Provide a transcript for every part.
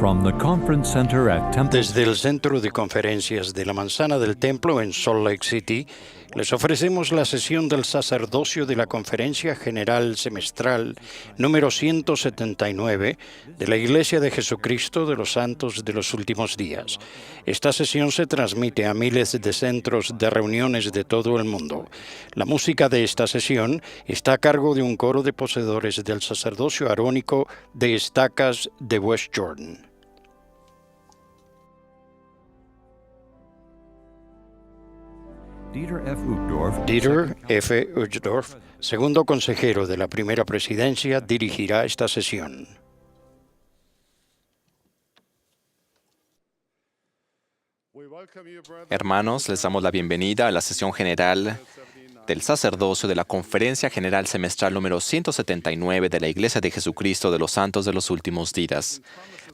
From the Conference Center at Temple. Desde el Centro de Conferencias de la Manzana del Templo en Salt Lake City, les ofrecemos la sesión del sacerdocio de la Conferencia General Semestral número 179 de la Iglesia de Jesucristo de los Santos de los Últimos Días. Esta sesión se transmite a miles de centros de reuniones de todo el mundo. La música de esta sesión está a cargo de un coro de poseedores del sacerdocio arónico de Estacas de West Jordan. Dieter F. Uchtdorf, segundo consejero de la primera presidencia, dirigirá esta sesión. Hermanos, les damos la bienvenida a la sesión general del sacerdocio de la Conferencia General Semestral número 179 de la Iglesia de Jesucristo de los Santos de los Últimos Días,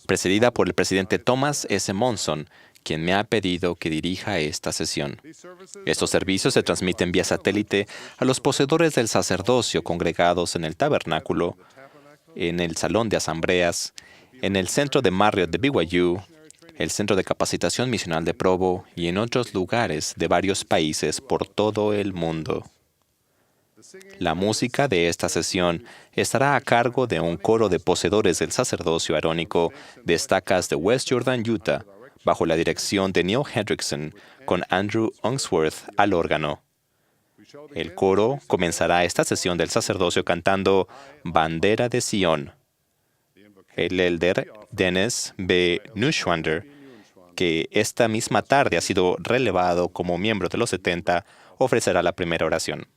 presidida por el presidente Thomas S. Monson, quien me ha pedido que dirija esta sesión. Estos servicios se transmiten vía satélite a los poseedores del sacerdocio congregados en el tabernáculo, en el salón de asambleas, en el centro de Marriott de BYU, el Centro de Capacitación Misional de Provo y en otros lugares de varios países por todo el mundo. La música de esta sesión estará a cargo de un coro de poseedores del sacerdocio arónico de Estacas de West Jordan, Utah, bajo la dirección de Neil Hendrickson, con Andrew Unsworth al órgano. El coro comenzará esta sesión del sacerdocio cantando Bandera de Sion. El elder Dennis B. Neuschwander, que esta misma tarde ha sido relevado como miembro de los 70, ofrecerá la primera oración.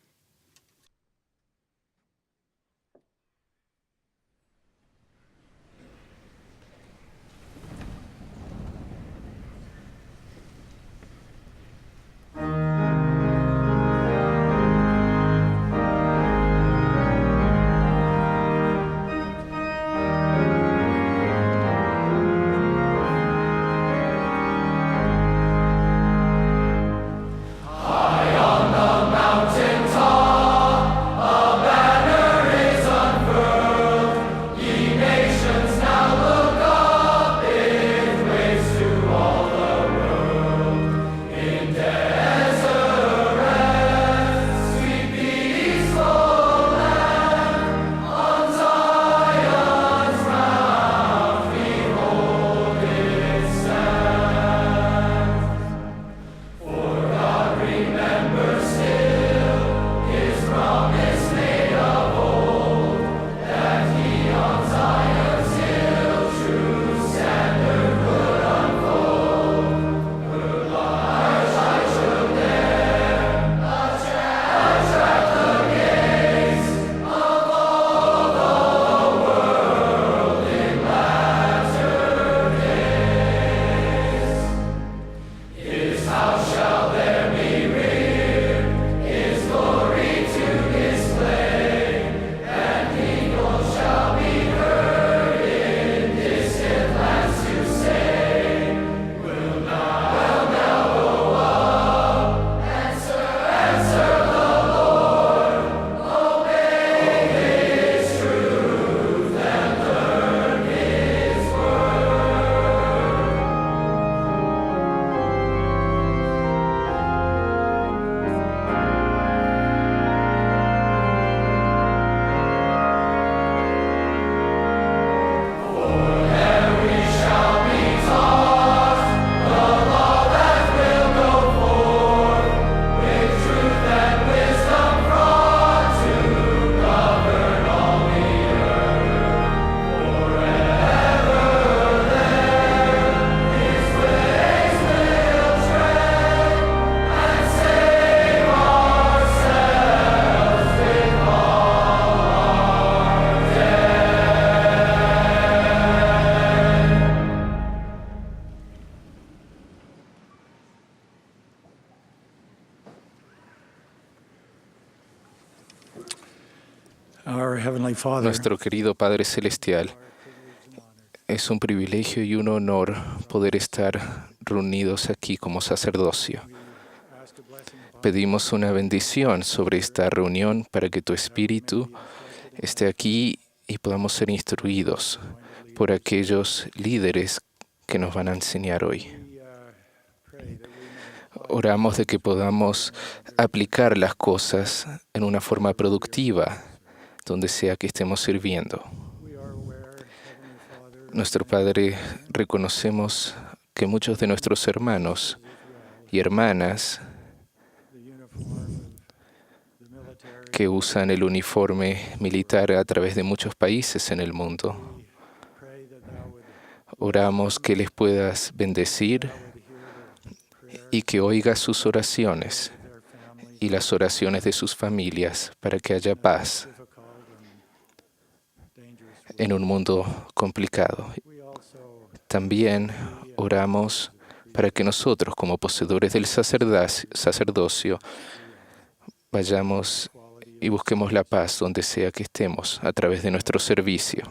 Nuestro querido Padre Celestial, es un privilegio y un honor poder estar reunidos aquí como sacerdocio. Pedimos una bendición sobre esta reunión para que tu Espíritu esté aquí y podamos ser instruidos por aquellos líderes que nos van a enseñar hoy. Oramos de que podamos aplicar las cosas en una forma productiva, donde sea que estemos sirviendo. Nuestro Padre, reconocemos que muchos de nuestros hermanos y hermanas que usan el uniforme militar a través de muchos países en el mundo, oramos que les puedas bendecir y que oigas sus oraciones y las oraciones de sus familias para que haya paz en un mundo complicado. También oramos para que nosotros, como poseedores del sacerdocio, vayamos y busquemos la paz donde sea que estemos a través de nuestro servicio.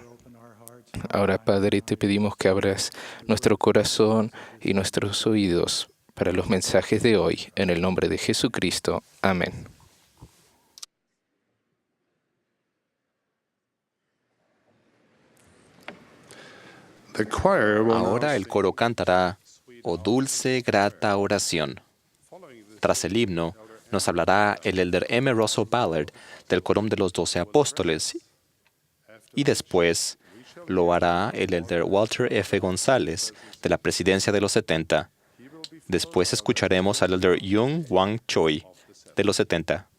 Ahora, Padre, te pedimos que abras nuestro corazón y nuestros oídos para los mensajes de hoy. En el nombre de Jesucristo. Amén. Ahora el coro cantará «Oh dulce, grata oración». Tras el himno, nos hablará el elder M. Russell Ballard del Quórum de los 12 Apóstoles y después lo hará el elder Walter F. González de la Presidencia de los 70. Después escucharemos al elder Young Wang Choi de los 70.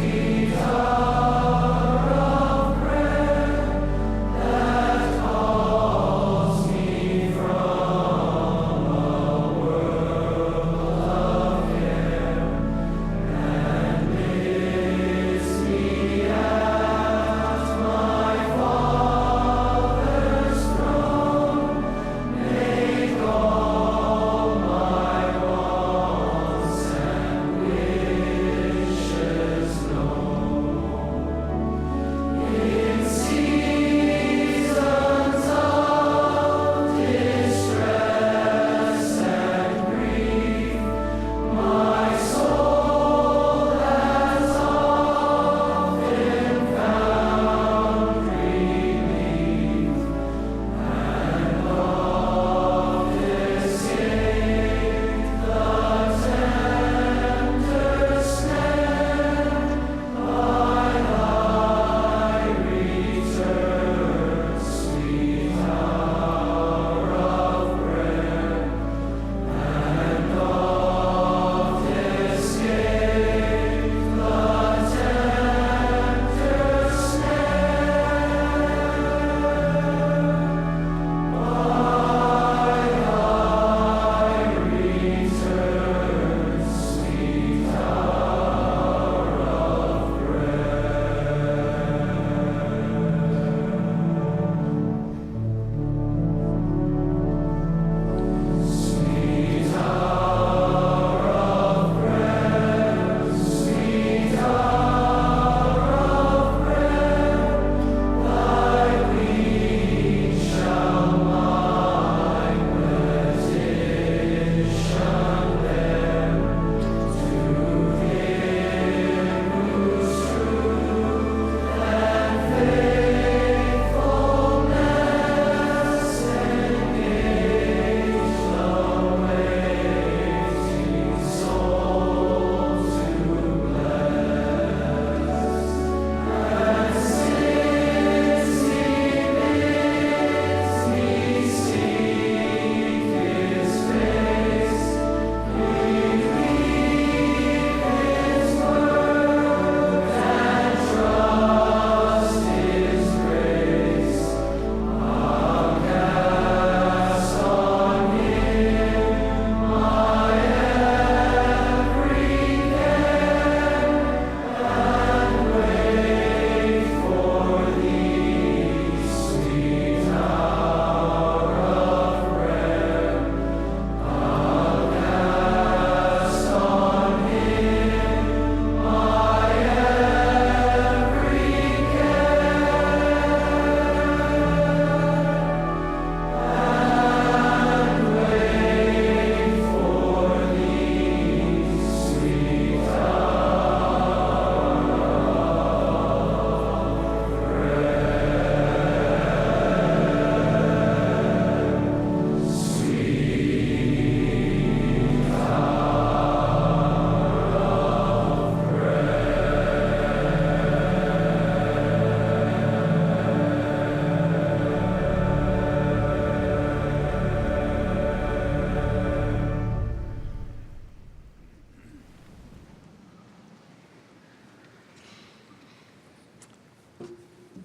Sweet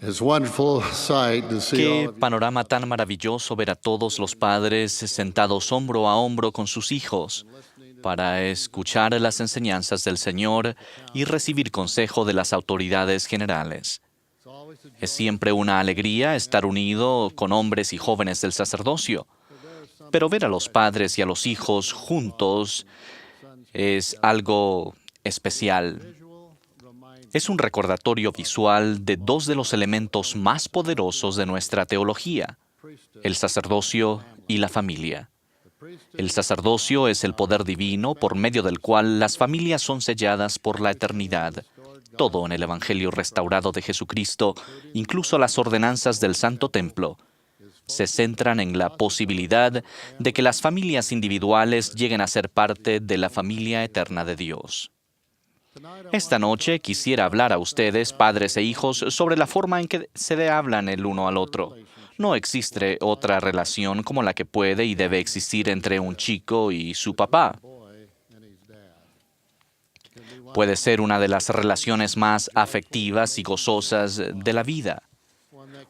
It's a wonderful sight to see all Qué of you. panorama tan maravilloso ver a todos los padres sentados hombro a hombro con sus hijos para escuchar las enseñanzas del Señor y recibir consejo de las autoridades generales. Es siempre una alegría estar unido con hombres y jóvenes del sacerdocio, pero ver a los padres y a los hijos juntos es algo especial. Es un recordatorio visual de dos de los elementos más poderosos de nuestra teología, el sacerdocio y la familia. El sacerdocio es el poder divino por medio del cual las familias son selladas por la eternidad. Todo en el Evangelio restaurado de Jesucristo, incluso las ordenanzas del Santo Templo, se centran en la posibilidad de que las familias individuales lleguen a ser parte de la familia eterna de Dios. Esta noche quisiera hablar a ustedes, padres e hijos, sobre la forma en que se hablan el uno al otro. No existe otra relación como la que puede y debe existir entre un chico y su papá. Puede ser una de las relaciones más afectivas y gozosas de la vida.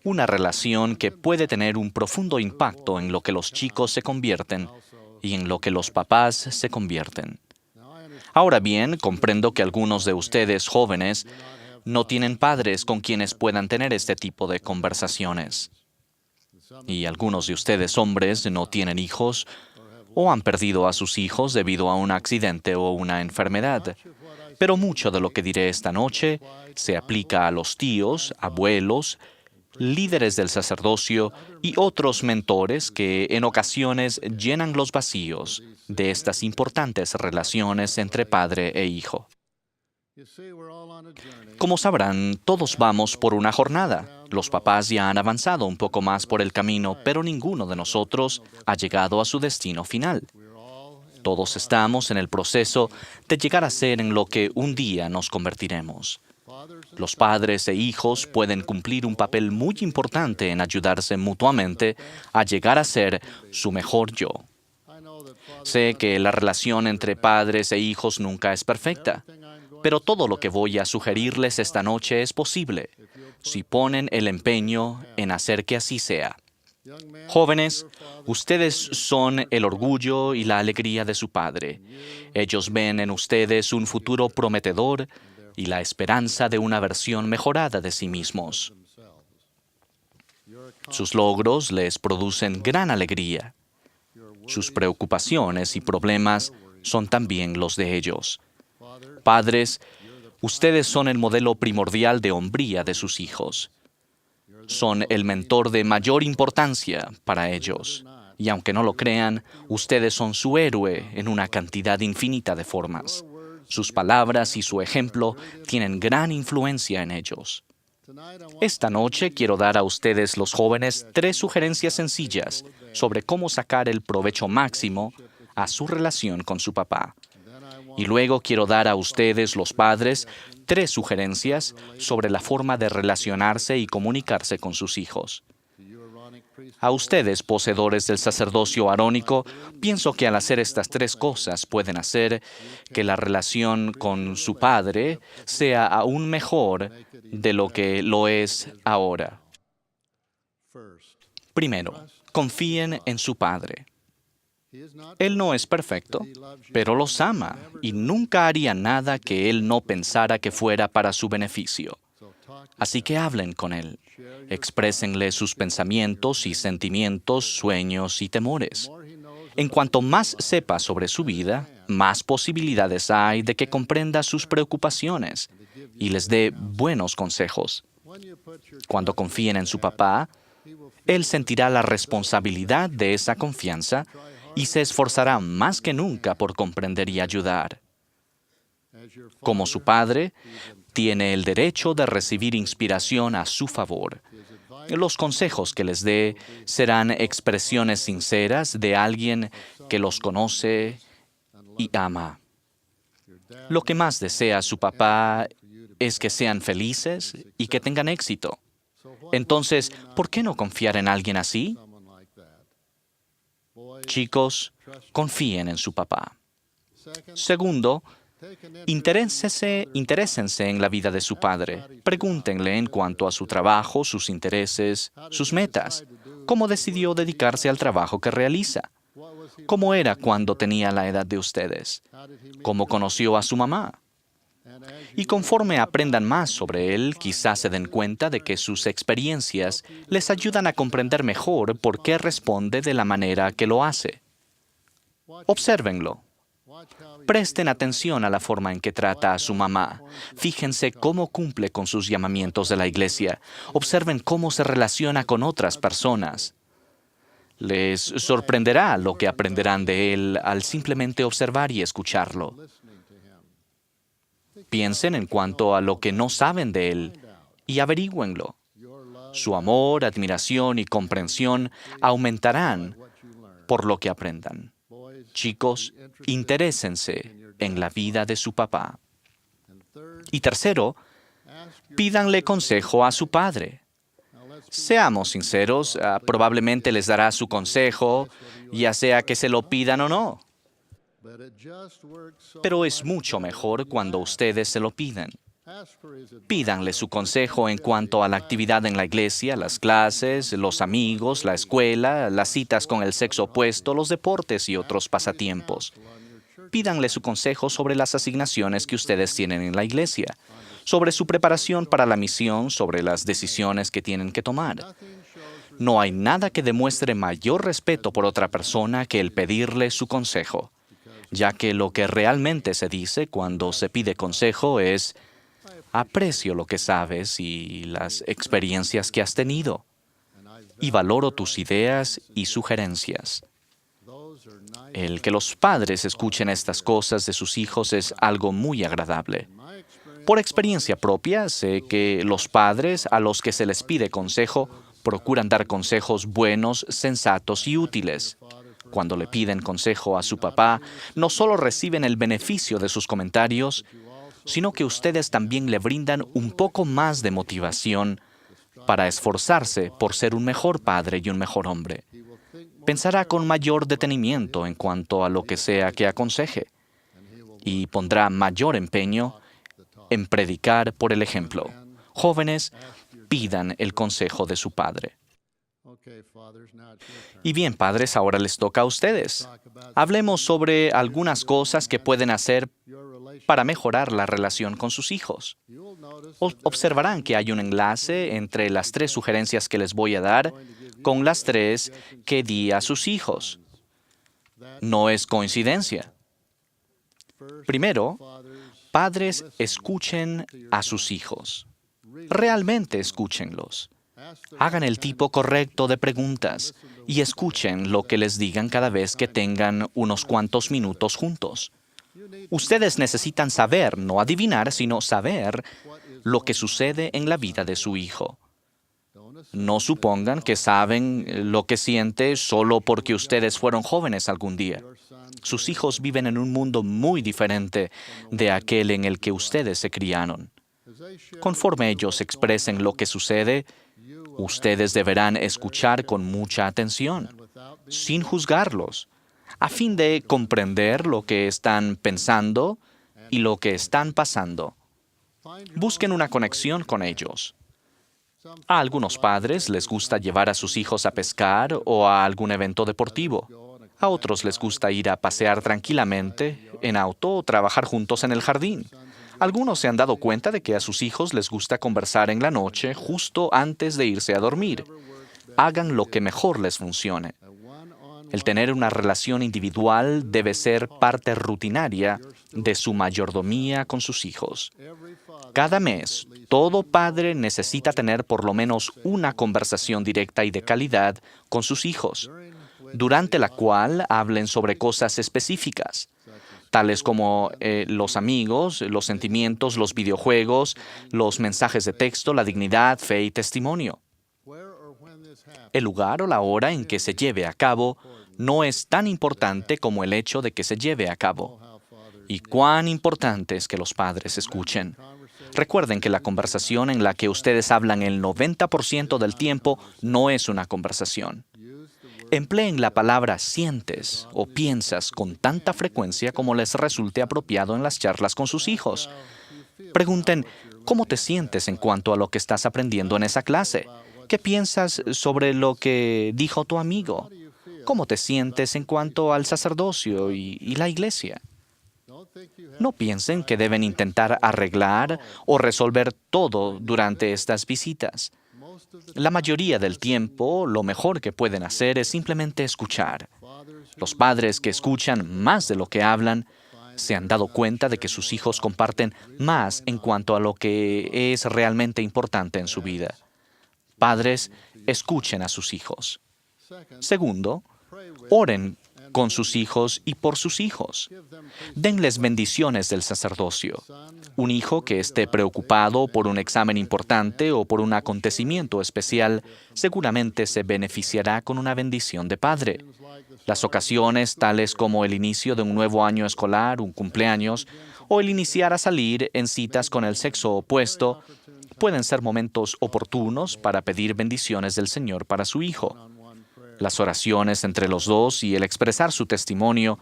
Una relación que puede tener un profundo impacto en lo que los chicos se convierten y en lo que los papás se convierten. Ahora bien, comprendo que algunos de ustedes jóvenes no tienen padres con quienes puedan tener este tipo de conversaciones. Y algunos de ustedes hombres no tienen hijos o han perdido a sus hijos debido a un accidente o una enfermedad. Pero mucho de lo que diré esta noche se aplica a los tíos, abuelos, líderes del sacerdocio y otros mentores que en ocasiones llenan los vacíos de estas importantes relaciones entre padre e hijo. Como sabrán, todos vamos por una jornada. Los papás ya han avanzado un poco más por el camino, pero ninguno de nosotros ha llegado a su destino final. Todos estamos en el proceso de llegar a ser en lo que un día nos convertiremos. Los padres e hijos pueden cumplir un papel muy importante en ayudarse mutuamente a llegar a ser su mejor yo. Sé que la relación entre padres e hijos nunca es perfecta, pero todo lo que voy a sugerirles esta noche es posible, si ponen el empeño en hacer que así sea. Jóvenes, ustedes son el orgullo y la alegría de su padre. Ellos ven en ustedes un futuro prometedor y la esperanza de una versión mejorada de sí mismos. Sus logros les producen gran alegría. Sus preocupaciones y problemas son también los de ellos. Padres, ustedes son el modelo primordial de hombría de sus hijos. Son el mentor de mayor importancia para ellos. Y aunque no lo crean, ustedes son su héroe en una cantidad infinita de formas. Sus palabras y su ejemplo tienen gran influencia en ellos. Esta noche quiero dar a ustedes, los jóvenes, 3 sugerencias sencillas sobre cómo sacar el provecho máximo a su relación con su papá. Y luego quiero dar a ustedes, los padres, 3 sugerencias sobre la forma de relacionarse y comunicarse con sus hijos. A ustedes, poseedores del sacerdocio arónico, pienso que al hacer estas 3 cosas pueden hacer que la relación con su padre sea aún mejor de lo que lo es ahora. Primero, confíen en su padre. Él no es perfecto, pero los ama y nunca haría nada que él no pensara que fuera para su beneficio. Así que hablen con él. Exprésenle sus pensamientos y sentimientos, sueños y temores. En cuanto más sepa sobre su vida, más posibilidades hay de que comprenda sus preocupaciones y les dé buenos consejos. Cuando confíen en su papá, él sentirá la responsabilidad de esa confianza y se esforzará más que nunca por comprender y ayudar. Como su padre, tiene el derecho de recibir inspiración a su favor. Los consejos que les dé serán expresiones sinceras de alguien que los conoce y ama. Lo que más desea su papá es que sean felices y que tengan éxito. Entonces, ¿por qué no confiar en alguien así? Chicos, confíen en su papá. Segundo, Interésense en la vida de su padre. Pregúntenle en cuanto a su trabajo, sus intereses, sus metas. ¿Cómo decidió dedicarse al trabajo que realiza? ¿Cómo era cuando tenía la edad de ustedes? ¿Cómo conoció a su mamá? Y conforme aprendan más sobre él, quizás se den cuenta de que sus experiencias les ayudan a comprender mejor por qué responde de la manera que lo hace. Obsérvenlo. Presten atención a la forma en que trata a su mamá. Fíjense cómo cumple con sus llamamientos de la iglesia. Observen cómo se relaciona con otras personas. Les sorprenderá lo que aprenderán de él al simplemente observar y escucharlo. Piensen en cuanto a lo que no saben de él y averigüenlo. Su amor, admiración y comprensión aumentarán por lo que aprendan. Chicos, interésense en la vida de su papá. Y tercero, pídanle consejo a su padre. Seamos sinceros, probablemente les dará su consejo, ya sea que se lo pidan o no. Pero es mucho mejor cuando ustedes se lo piden. Pídanle su consejo en cuanto a la actividad en la iglesia, las clases, los amigos, la escuela, las citas con el sexo opuesto, los deportes y otros pasatiempos. Pídanle su consejo sobre las asignaciones que ustedes tienen en la iglesia, sobre su preparación para la misión, sobre las decisiones que tienen que tomar. No hay nada que demuestre mayor respeto por otra persona que el pedirle su consejo, ya que lo que realmente se dice cuando se pide consejo es: aprecio lo que sabes y las experiencias que has tenido, y valoro tus ideas y sugerencias. El que los padres escuchen estas cosas de sus hijos es algo muy agradable. Por experiencia propia, sé que los padres a los que se les pide consejo procuran dar consejos buenos, sensatos y útiles. Cuando le piden consejo a su papá, no solo reciben el beneficio de sus comentarios, sino que ustedes también le brindan un poco más de motivación para esforzarse por ser un mejor padre y un mejor hombre. Pensará con mayor detenimiento en cuanto a lo que sea que aconseje y pondrá mayor empeño en predicar por el ejemplo. Jóvenes, pidan el consejo de su padre. Y bien, padres, ahora les toca a ustedes. Hablemos sobre algunas cosas que pueden hacer para mejorar la relación con sus hijos. Observarán que hay un enlace entre las 3 sugerencias que les voy a dar con las 3 que di a sus hijos. No es coincidencia. Primero, padres, escuchen a sus hijos. Realmente escúchenlos. Hagan el tipo correcto de preguntas y escuchen lo que les digan cada vez que tengan unos cuantos minutos juntos. Ustedes necesitan saber, no adivinar, sino saber lo que sucede en la vida de su hijo. No supongan que saben lo que siente solo porque ustedes fueron jóvenes algún día. Sus hijos viven en un mundo muy diferente de aquel en el que ustedes se criaron. Conforme ellos expresen lo que sucede, ustedes deberán escuchar con mucha atención, sin juzgarlos, a fin de comprender lo que están pensando y lo que están pasando. Busquen una conexión con ellos. A algunos padres les gusta llevar a sus hijos a pescar o a algún evento deportivo. A otros les gusta ir a pasear tranquilamente en auto o trabajar juntos en el jardín. Algunos se han dado cuenta de que a sus hijos les gusta conversar en la noche justo antes de irse a dormir. Hagan lo que mejor les funcione. El tener una relación individual debe ser parte rutinaria de su mayordomía con sus hijos. Cada mes, todo padre necesita tener por lo menos una conversación directa y de calidad con sus hijos, durante la cual hablen sobre cosas específicas, tales como los amigos, los sentimientos, los videojuegos, los mensajes de texto, la dignidad, fe y testimonio. El lugar o la hora en que se lleve a cabo no es tan importante como el hecho de que se lleve a cabo. Y cuán importante es que los padres escuchen. Recuerden que la conversación en la que ustedes hablan el 90% del tiempo no es una conversación. Empleen la palabra sientes o piensas con tanta frecuencia como les resulte apropiado en las charlas con sus hijos. Pregunten, ¿cómo te sientes en cuanto a lo que estás aprendiendo en esa clase? ¿Qué piensas sobre lo que dijo tu amigo? ¿Cómo te sientes en cuanto al sacerdocio y la iglesia? No piensen que deben intentar arreglar o resolver todo durante estas visitas. La mayoría del tiempo, lo mejor que pueden hacer es simplemente escuchar. Los padres que escuchan más de lo que hablan se han dado cuenta de que sus hijos comparten más en cuanto a lo que es realmente importante en su vida. Padres, escuchen a sus hijos. Segundo, oren con sus hijos y por sus hijos. Denles bendiciones del sacerdocio. Un hijo que esté preocupado por un examen importante o por un acontecimiento especial seguramente se beneficiará con una bendición de padre. Las ocasiones, tales como el inicio de un nuevo año escolar, un cumpleaños, o el iniciar a salir en citas con el sexo opuesto, pueden ser momentos oportunos para pedir bendiciones del Señor para su hijo. Las oraciones entre los dos y el expresar su testimonio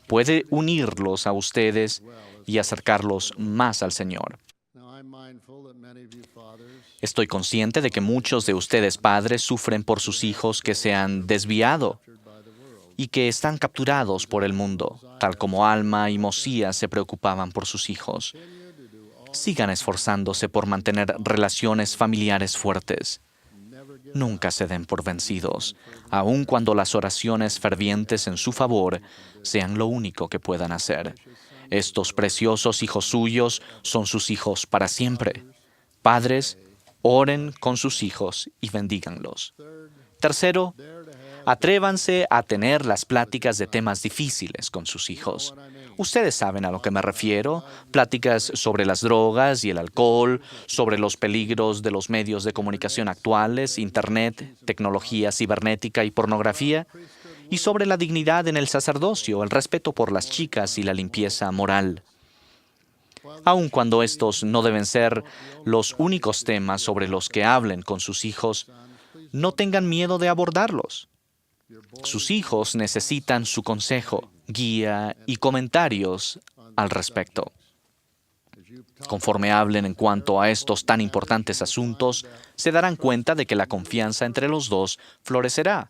puede unirlos a ustedes y acercarlos más al Señor. Estoy consciente de que muchos de ustedes padres sufren por sus hijos que se han desviado y que están capturados por el mundo, tal como Alma y Mosías se preocupaban por sus hijos. Sigan esforzándose por mantener relaciones familiares fuertes. Nunca se den por vencidos, aun cuando las oraciones fervientes en su favor sean lo único que puedan hacer. Estos preciosos hijos suyos son sus hijos para siempre. Padres, oren con sus hijos y bendíganlos. Tercero, atrévanse a tener las pláticas de temas difíciles con sus hijos. Ustedes saben a lo que me refiero, pláticas sobre las drogas y el alcohol, sobre los peligros de los medios de comunicación actuales, Internet, tecnología cibernética y pornografía, y sobre la dignidad en el sacerdocio, el respeto por las chicas y la limpieza moral. Aun cuando estos no deben ser los únicos temas sobre los que hablen con sus hijos, no tengan miedo de abordarlos. Sus hijos necesitan su consejo, guía y comentarios al respecto. Conforme hablen en cuanto a estos tan importantes asuntos, se darán cuenta de que la confianza entre los dos florecerá.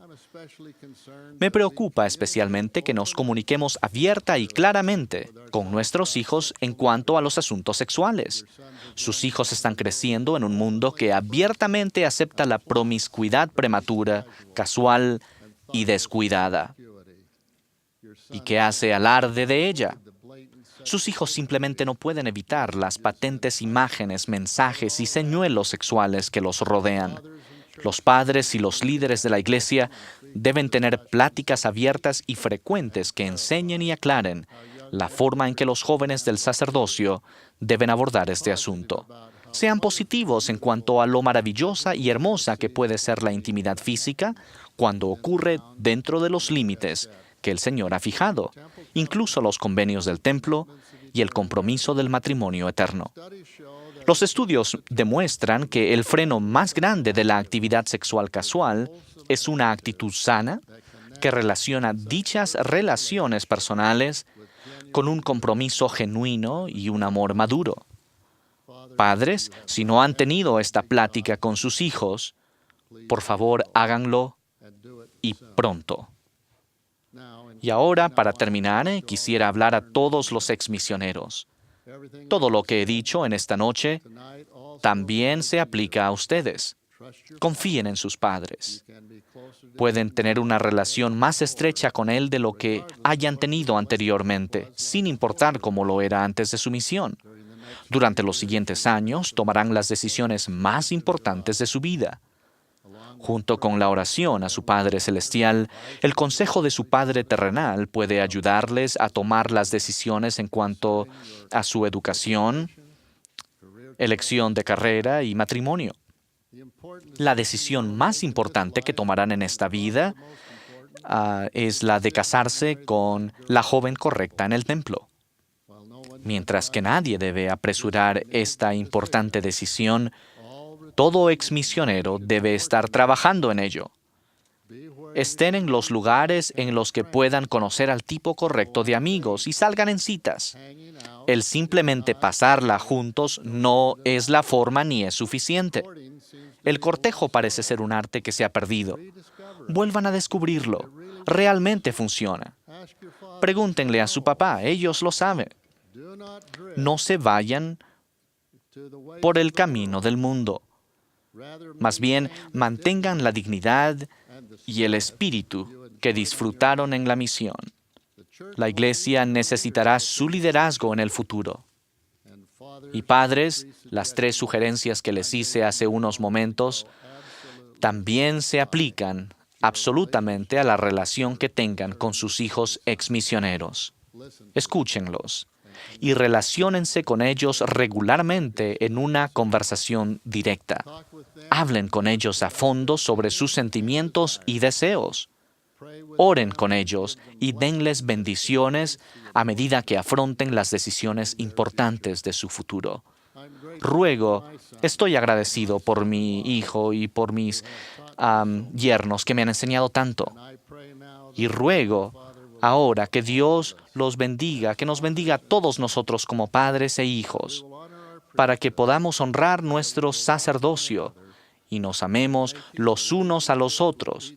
Me preocupa especialmente que nos comuniquemos abierta y claramente con nuestros hijos en cuanto a los asuntos sexuales. Sus hijos están creciendo en un mundo que abiertamente acepta la promiscuidad prematura, casual y descuidada, y que hace alarde de ella. Sus hijos simplemente no pueden evitar las patentes imágenes, mensajes y señuelos sexuales que los rodean. Los padres y los líderes de la Iglesia deben tener pláticas abiertas y frecuentes que enseñen y aclaren la forma en que los jóvenes del sacerdocio deben abordar este asunto. Sean positivos en cuanto a lo maravillosa y hermosa que puede ser la intimidad física cuando ocurre dentro de los límites que el Señor ha fijado, incluso los convenios del templo y el compromiso del matrimonio eterno. Los estudios demuestran que el freno más grande de la actividad sexual casual es una actitud sana que relaciona dichas relaciones personales con un compromiso genuino y un amor maduro. Padres, si no han tenido esta plática con sus hijos, por favor háganlo y pronto. Y ahora, para terminar, quisiera hablar a todos los exmisioneros. Todo lo que he dicho en esta noche también se aplica a ustedes. Confíen en sus padres. Pueden tener una relación más estrecha con él de lo que hayan tenido anteriormente, sin importar cómo lo era antes de su misión. Durante los siguientes años tomarán las decisiones más importantes de su vida. Junto con la oración a su Padre Celestial, el consejo de su Padre Terrenal puede ayudarles a tomar las decisiones en cuanto a su educación, elección de carrera y matrimonio. La decisión más importante que tomarán en esta vida es la de casarse con la joven correcta en el templo. Mientras que nadie debe apresurar esta importante decisión, todo exmisionero debe estar trabajando en ello. Estén en los lugares en los que puedan conocer al tipo correcto de amigos y salgan en citas. El simplemente pasarla juntos no es la forma ni es suficiente. El cortejo parece ser un arte que se ha perdido. Vuelvan a descubrirlo. Realmente funciona. Pregúntenle a su papá, ellos lo saben. No se vayan por el camino del mundo. Más bien, mantengan la dignidad y el espíritu que disfrutaron en la misión. La Iglesia necesitará su liderazgo en el futuro. Y padres, las 3 sugerencias que les hice hace unos momentos también se aplican absolutamente a la relación que tengan con sus hijos exmisioneros. Escúchenlos y relaciónense con ellos regularmente en una conversación directa. Hablen con ellos a fondo sobre sus sentimientos y deseos. Oren con ellos y denles bendiciones a medida que afronten las decisiones importantes de su futuro. Estoy agradecido por mi hijo y por mis yernos que me han enseñado tanto. Y ruego ahora que Dios los bendiga, que nos bendiga a todos nosotros como padres e hijos, para que podamos honrar nuestro sacerdocio y nos amemos los unos a los otros,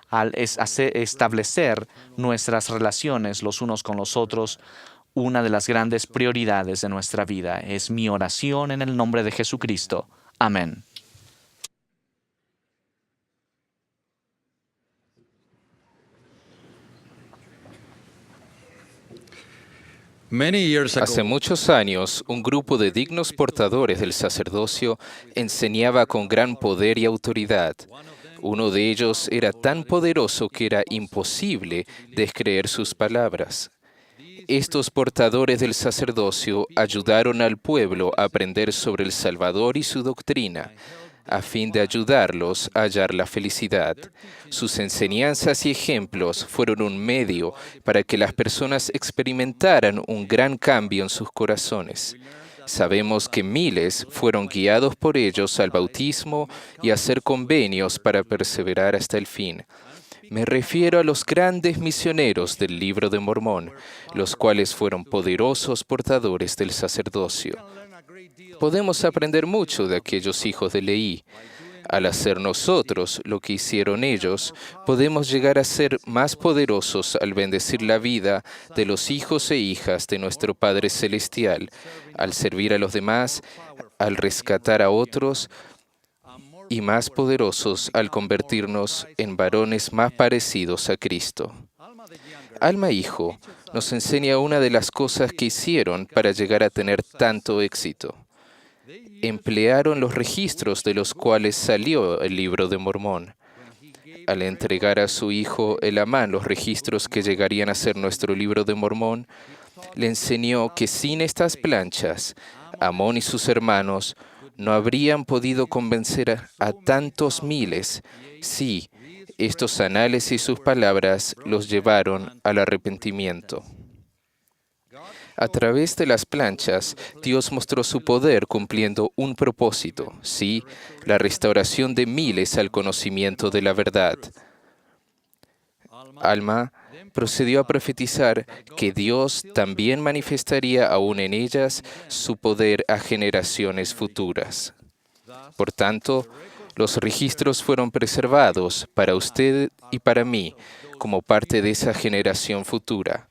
al establecer nuestras relaciones los unos con los otros. Una de las grandes prioridades de nuestra vida es mi oración en el nombre de Jesucristo. Amén. Hace muchos años, un grupo de dignos portadores del sacerdocio enseñaba con gran poder y autoridad. Uno de ellos era tan poderoso que era imposible descreer sus palabras. Estos portadores del sacerdocio ayudaron al pueblo a aprender sobre el Salvador y su doctrina, a fin de ayudarlos a hallar la felicidad. Sus enseñanzas y ejemplos fueron un medio para que las personas experimentaran un gran cambio en sus corazones. Sabemos que miles fueron guiados por ellos al bautismo y a hacer convenios para perseverar hasta el fin. Me refiero a los grandes misioneros del Libro de Mormón, los cuales fueron poderosos portadores del sacerdocio. Podemos aprender mucho de aquellos hijos de Leí. Al hacer nosotros lo que hicieron ellos, podemos llegar a ser más poderosos al bendecir la vida de los hijos e hijas de nuestro Padre Celestial, al servir a los demás, al rescatar a otros, y más poderosos al convertirnos en varones más parecidos a Cristo. Alma Hijo nos enseña una de las cosas que hicieron para llegar a tener tanto éxito. Emplearon los registros de los cuales salió el Libro de Mormón. Al entregar a su hijo Elamán los registros que llegarían a ser nuestro Libro de Mormón, le enseñó que sin estas planchas, Amón y sus hermanos no habrían podido convencer a tantos miles si estos anales y sus palabras los llevaron al arrepentimiento. A través de las planchas, Dios mostró su poder cumpliendo un propósito, sí, la restauración de miles al conocimiento de la verdad. Alma procedió a profetizar que Dios también manifestaría aún en ellas su poder a generaciones futuras. Por tanto, los registros fueron preservados para usted y para mí como parte de esa generación futura.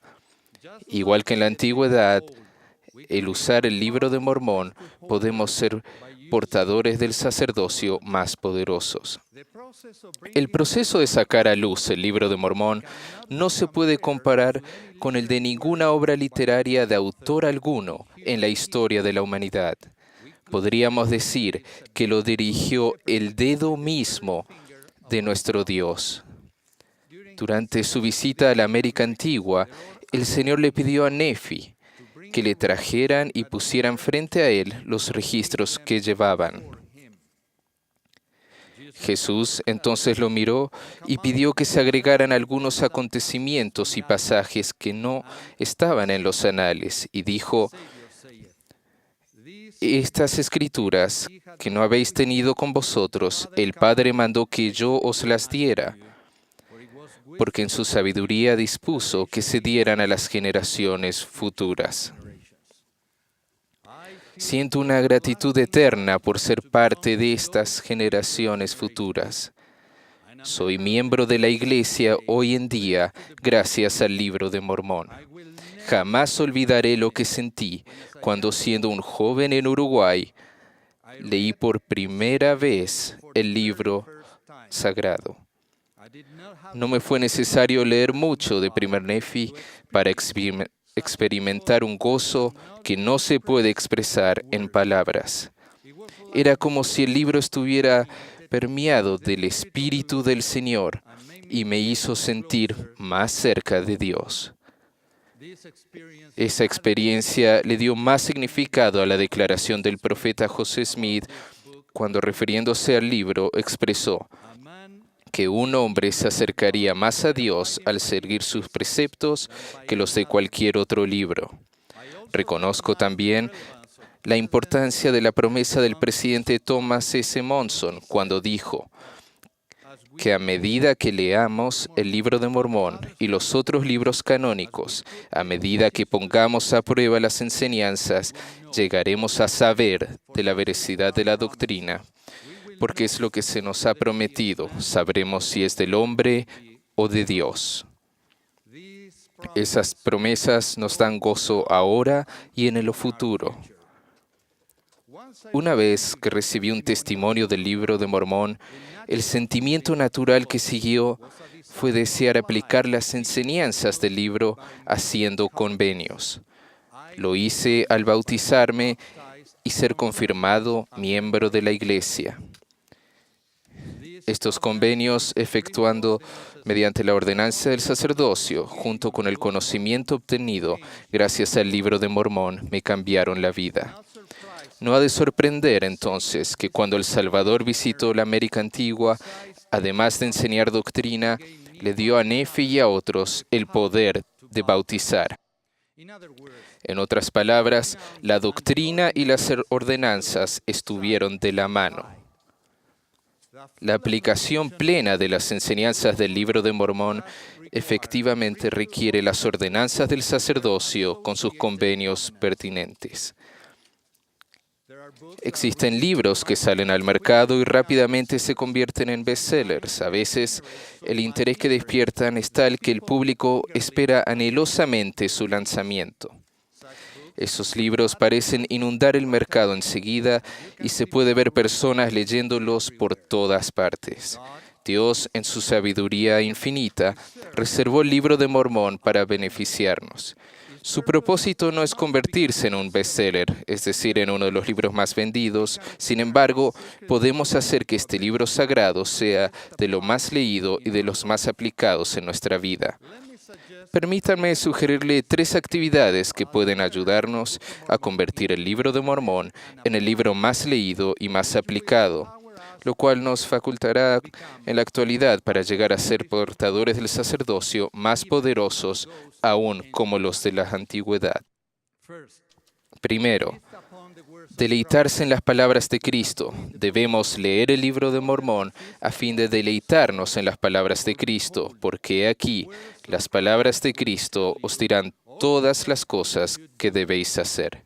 Igual que en la antigüedad, el usar el Libro de Mormón, podemos ser portadores del sacerdocio más poderosos. El proceso de sacar a luz el Libro de Mormón no se puede comparar con el de ninguna obra literaria de autor alguno en la historia de la humanidad. Podríamos decir que lo dirigió el dedo mismo de nuestro Dios. Durante su visita a la América antigua, el Señor le pidió a Nefi que le trajeran y pusieran frente a él los registros que llevaban. Jesús entonces lo miró y pidió que se agregaran algunos acontecimientos y pasajes que no estaban en los anales, y dijo: estas escrituras que no habéis tenido con vosotros, el Padre mandó que yo os las diera. porque en su sabiduría dispuso que se dieran a las generaciones futuras. Siento una gratitud eterna por ser parte de estas generaciones futuras. Soy miembro de la Iglesia hoy en día gracias al Libro de Mormón. Jamás olvidaré lo que sentí cuando, siendo un joven en Uruguay, leí por primera vez el libro sagrado. No me fue necesario leer mucho de Primer Nefi para experimentar un gozo que no se puede expresar en palabras. Era como si el libro estuviera permeado del Espíritu del Señor y me hizo sentir más cerca de Dios. Esa experiencia le dio más significado a la declaración del profeta José Smith cuando, refiriéndose al libro, expresó que un hombre se acercaría más a Dios al seguir sus preceptos que los de cualquier otro libro. Reconozco también la importancia de la promesa del presidente Thomas S. Monson cuando dijo que a medida que leamos el Libro de Mormón y los otros libros canónicos, a medida que pongamos a prueba las enseñanzas, llegaremos a saber de la veracidad de la doctrina, porque es lo que se nos ha prometido. Sabremos si es del hombre o de Dios. Esas promesas nos dan gozo ahora y en el futuro. Una vez que recibí un testimonio del Libro de Mormón, el sentimiento natural que siguió fue desear aplicar las enseñanzas del libro haciendo convenios. Lo hice al bautizarme y ser confirmado miembro de la Iglesia. Estos convenios, efectuando mediante la ordenanza del sacerdocio, junto con el conocimiento obtenido gracias al Libro de Mormón, me cambiaron la vida. No ha de sorprender, entonces, que cuando el Salvador visitó la América Antigua, además de enseñar doctrina, le dio a Nefi y a otros el poder de bautizar. En otras palabras, la doctrina y las ordenanzas estuvieron de la mano. La aplicación plena de las enseñanzas del Libro de Mormón efectivamente requiere las ordenanzas del sacerdocio con sus convenios pertinentes. Existen libros que salen al mercado y rápidamente se convierten en bestsellers. A veces, el interés que despiertan es tal que el público espera anhelosamente su lanzamiento. Esos libros parecen inundar el mercado enseguida y se puede ver personas leyéndolos por todas partes. Dios, en su sabiduría infinita, reservó el Libro de Mormón para beneficiarnos. Su propósito no es convertirse en un bestseller, es decir, en uno de los libros más vendidos. Sin embargo, podemos hacer que este libro sagrado sea de lo más leído y de los más aplicados en nuestra vida. Permítanme sugerirle 3 actividades que pueden ayudarnos a convertir el Libro de Mormón en el libro más leído y más aplicado, lo cual nos facultará en la actualidad para llegar a ser portadores del sacerdocio más poderosos aún como los de la antigüedad. Primero, deleitarse en las palabras de Cristo. Debemos leer el Libro de Mormón a fin de deleitarnos en las palabras de Cristo, porque aquí las palabras de Cristo os dirán todas las cosas que debéis hacer.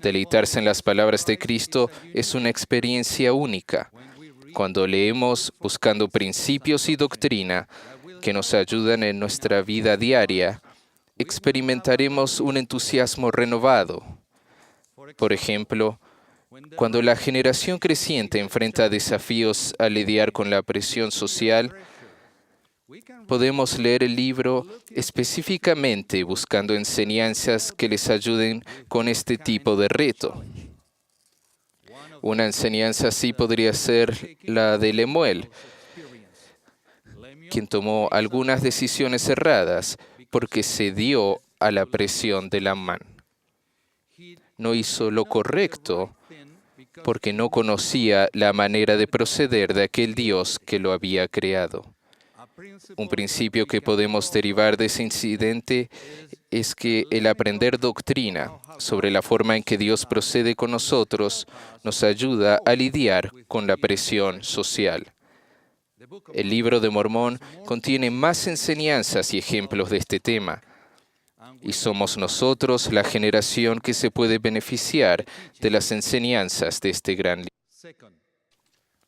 Deleitarse en las palabras de Cristo es una experiencia única. Cuando leemos buscando principios y doctrina que nos ayudan en nuestra vida diaria, experimentaremos un entusiasmo renovado. Por ejemplo, cuando la generación creciente enfrenta desafíos al lidiar con la presión social, podemos leer el libro específicamente buscando enseñanzas que les ayuden con este tipo de reto. Una enseñanza así podría ser la de Lemuel, quien tomó algunas decisiones erradas porque cedió a la presión de Amán. No hizo lo correcto porque no conocía la manera de proceder de aquel Dios que lo había creado. Un principio que podemos derivar de ese incidente es que el aprender doctrina sobre la forma en que Dios procede con nosotros nos ayuda a lidiar con la presión social. El Libro de Mormón contiene más enseñanzas y ejemplos de este tema. Y somos nosotros la generación que se puede beneficiar de las enseñanzas de este gran libro.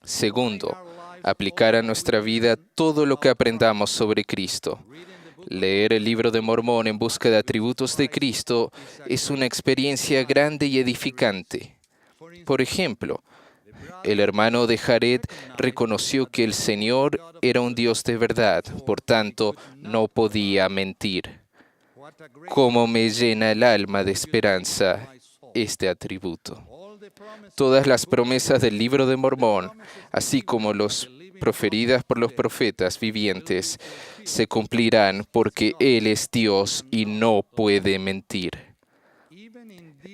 Segundo, aplicar a nuestra vida todo lo que aprendamos sobre Cristo. Leer el Libro de Mormón en busca de atributos de Cristo es una experiencia grande y edificante. Por ejemplo, el hermano de Jared reconoció que el Señor era un Dios de verdad, por tanto, no podía mentir. ¿Cómo me llena el alma de esperanza este atributo? Todas las promesas del Libro de Mormón, así como los proferidas por los profetas vivientes, se cumplirán porque Él es Dios y no puede mentir.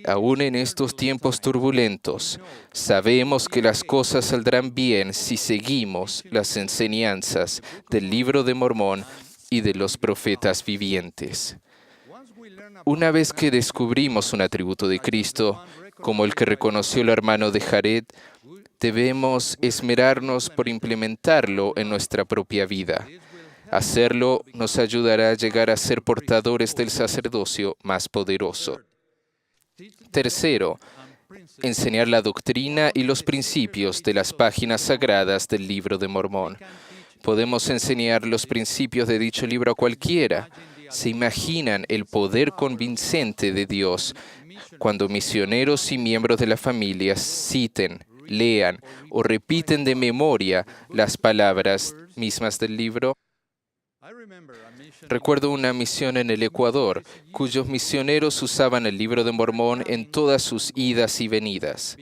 Aún en estos tiempos turbulentos, sabemos que las cosas saldrán bien si seguimos las enseñanzas del Libro de Mormón y de los profetas vivientes. Una vez que descubrimos un atributo de Cristo, como el que reconoció el hermano de Jared, debemos esmerarnos por implementarlo en nuestra propia vida. Hacerlo nos ayudará a llegar a ser portadores del sacerdocio más poderoso. Tercero, enseñar la doctrina y los principios de las páginas sagradas del Libro de Mormón. Podemos enseñar los principios de dicho libro a cualquiera. ¿Se imaginan el poder convincente de Dios cuando misioneros y miembros de la familia citen, lean o repiten de memoria las palabras mismas del libro? Recuerdo una misión en el Ecuador, cuyos misioneros usaban el Libro de Mormón en todas sus idas y venidas.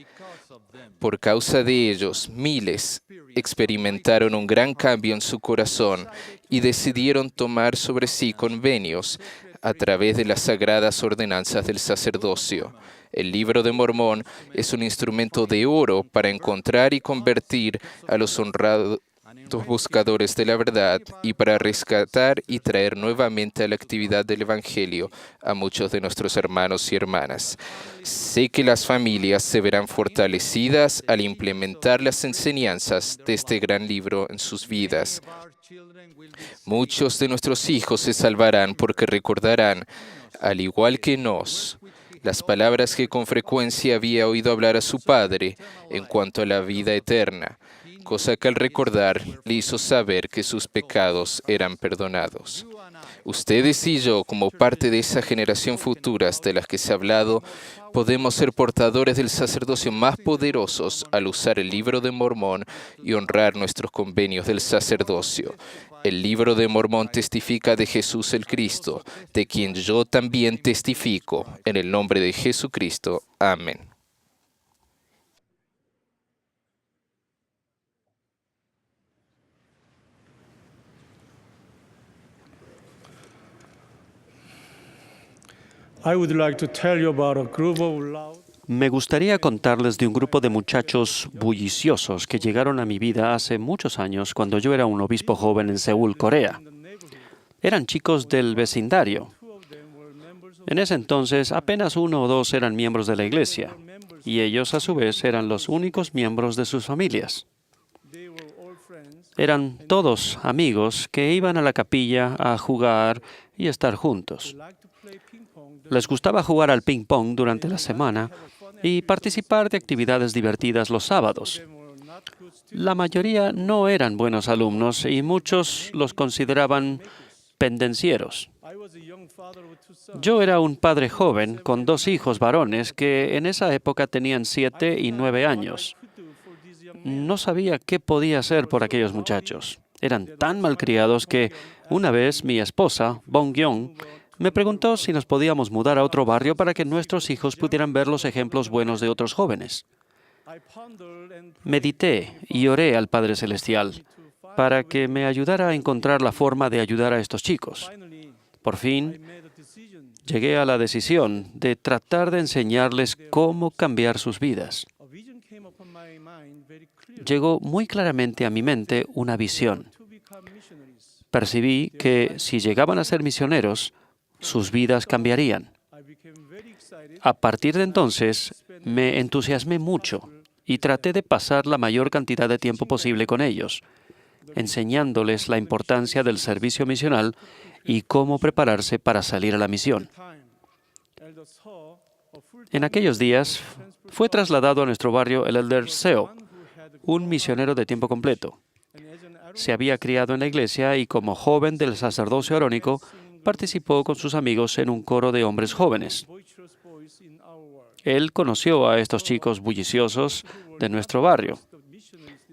Por causa de ellos, miles experimentaron un gran cambio en su corazón y decidieron tomar sobre sí convenios a través de las sagradas ordenanzas del sacerdocio. El Libro de Mormón es un instrumento de oro para encontrar y convertir a los honrados buscadores de la verdad y para rescatar y traer nuevamente a la actividad del Evangelio a muchos de nuestros hermanos y hermanas. Sé que las familias se verán fortalecidas al implementar las enseñanzas de este gran libro en sus vidas. Muchos de nuestros hijos se salvarán porque recordarán, al igual que nos, las palabras que con frecuencia había oído hablar a su padre en cuanto a la vida eterna, cosa que al recordar le hizo saber que sus pecados eran perdonados. Ustedes y yo, como parte de esa generación futura de las que se ha hablado, podemos ser portadores del sacerdocio más poderosos al usar el Libro de Mormón y honrar nuestros convenios del sacerdocio. El Libro de Mormón testifica de Jesús el Cristo, de quien yo también testifico. En el nombre de Jesucristo. Amén. Me gustaría contarles de un grupo de muchachos bulliciosos que llegaron a mi vida hace muchos años cuando yo era un obispo joven en Seúl, Corea. Eran chicos del vecindario. En ese entonces apenas 1 o 2 eran miembros de la iglesia y ellos a su vez eran los únicos miembros de sus familias. Eran todos amigos que iban a la capilla a jugar y estar juntos. Les gustaba jugar al ping-pong durante la semana y participar de actividades divertidas los sábados. La mayoría no eran buenos alumnos y muchos los consideraban pendencieros. Yo era un padre joven con 2 hijos varones que en esa época tenían 7 y 9 años. No sabía qué podía hacer por aquellos muchachos. Eran tan malcriados que una vez mi esposa, Bong Young, me preguntó si nos podíamos mudar a otro barrio para que nuestros hijos pudieran ver los ejemplos buenos de otros jóvenes. Medité y oré al Padre Celestial para que me ayudara a encontrar la forma de ayudar a estos chicos. Por fin, llegué a la decisión de tratar de enseñarles cómo cambiar sus vidas. Llegó muy claramente a mi mente una visión. Percibí que si llegaban a ser misioneros, sus vidas cambiarían. A partir de entonces, me entusiasmé mucho y traté de pasar la mayor cantidad de tiempo posible con ellos. enseñándoles la importancia del servicio misional y cómo prepararse para salir a la misión. En aquellos días fue trasladado a nuestro barrio el elder Seo, un misionero de tiempo completo. Se había criado en la iglesia y como joven del sacerdocio arónico participó con sus amigos en un coro de hombres jóvenes. Él conoció a estos chicos bulliciosos de nuestro barrio.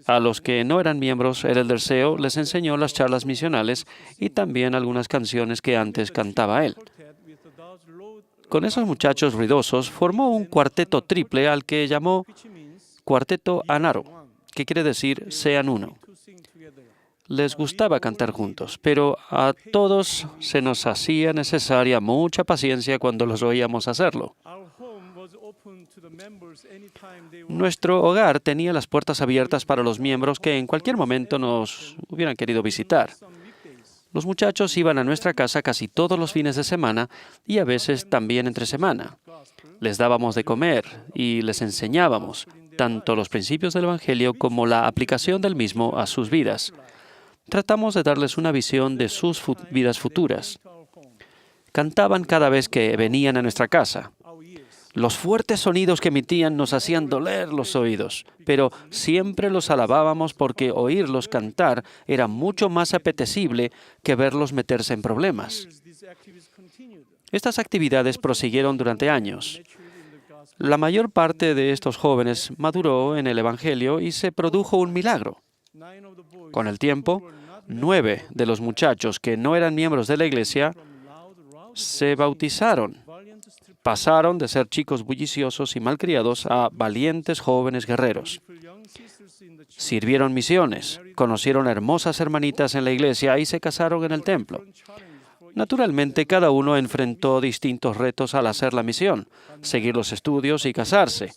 A los que no eran miembros, el elder Seo les enseñó las charlas misionales y también algunas canciones que antes cantaba él. Con esos muchachos ruidosos formó un cuarteto triple al que llamó Cuarteto Anaro, que quiere decir sean uno. Les gustaba cantar juntos, pero a todos se nos hacía necesaria mucha paciencia cuando los oíamos hacerlo. Nuestro hogar tenía las puertas abiertas para los miembros que en cualquier momento nos hubieran querido visitar. Los muchachos iban a nuestra casa casi todos los fines de semana y a veces también entre semana. Les dábamos de comer y les enseñábamos tanto los principios del Evangelio como la aplicación del mismo a sus vidas. Tratamos de darles una visión de sus vidas futuras. Cantaban cada vez que venían a nuestra casa. Los fuertes sonidos que emitían nos hacían doler los oídos, pero siempre los alabábamos porque oírlos cantar era mucho más apetecible que verlos meterse en problemas. Estas actividades prosiguieron durante años. La mayor parte de estos jóvenes maduró en el Evangelio y se produjo un milagro. Con el tiempo, 9 de los muchachos que no eran miembros de la iglesia se bautizaron. Pasaron de ser chicos bulliciosos y malcriados a valientes jóvenes guerreros. Sirvieron misiones, conocieron hermosas hermanitas en la iglesia y se casaron en el templo. Naturalmente, cada uno enfrentó distintos retos al hacer la misión, seguir los estudios y casarse.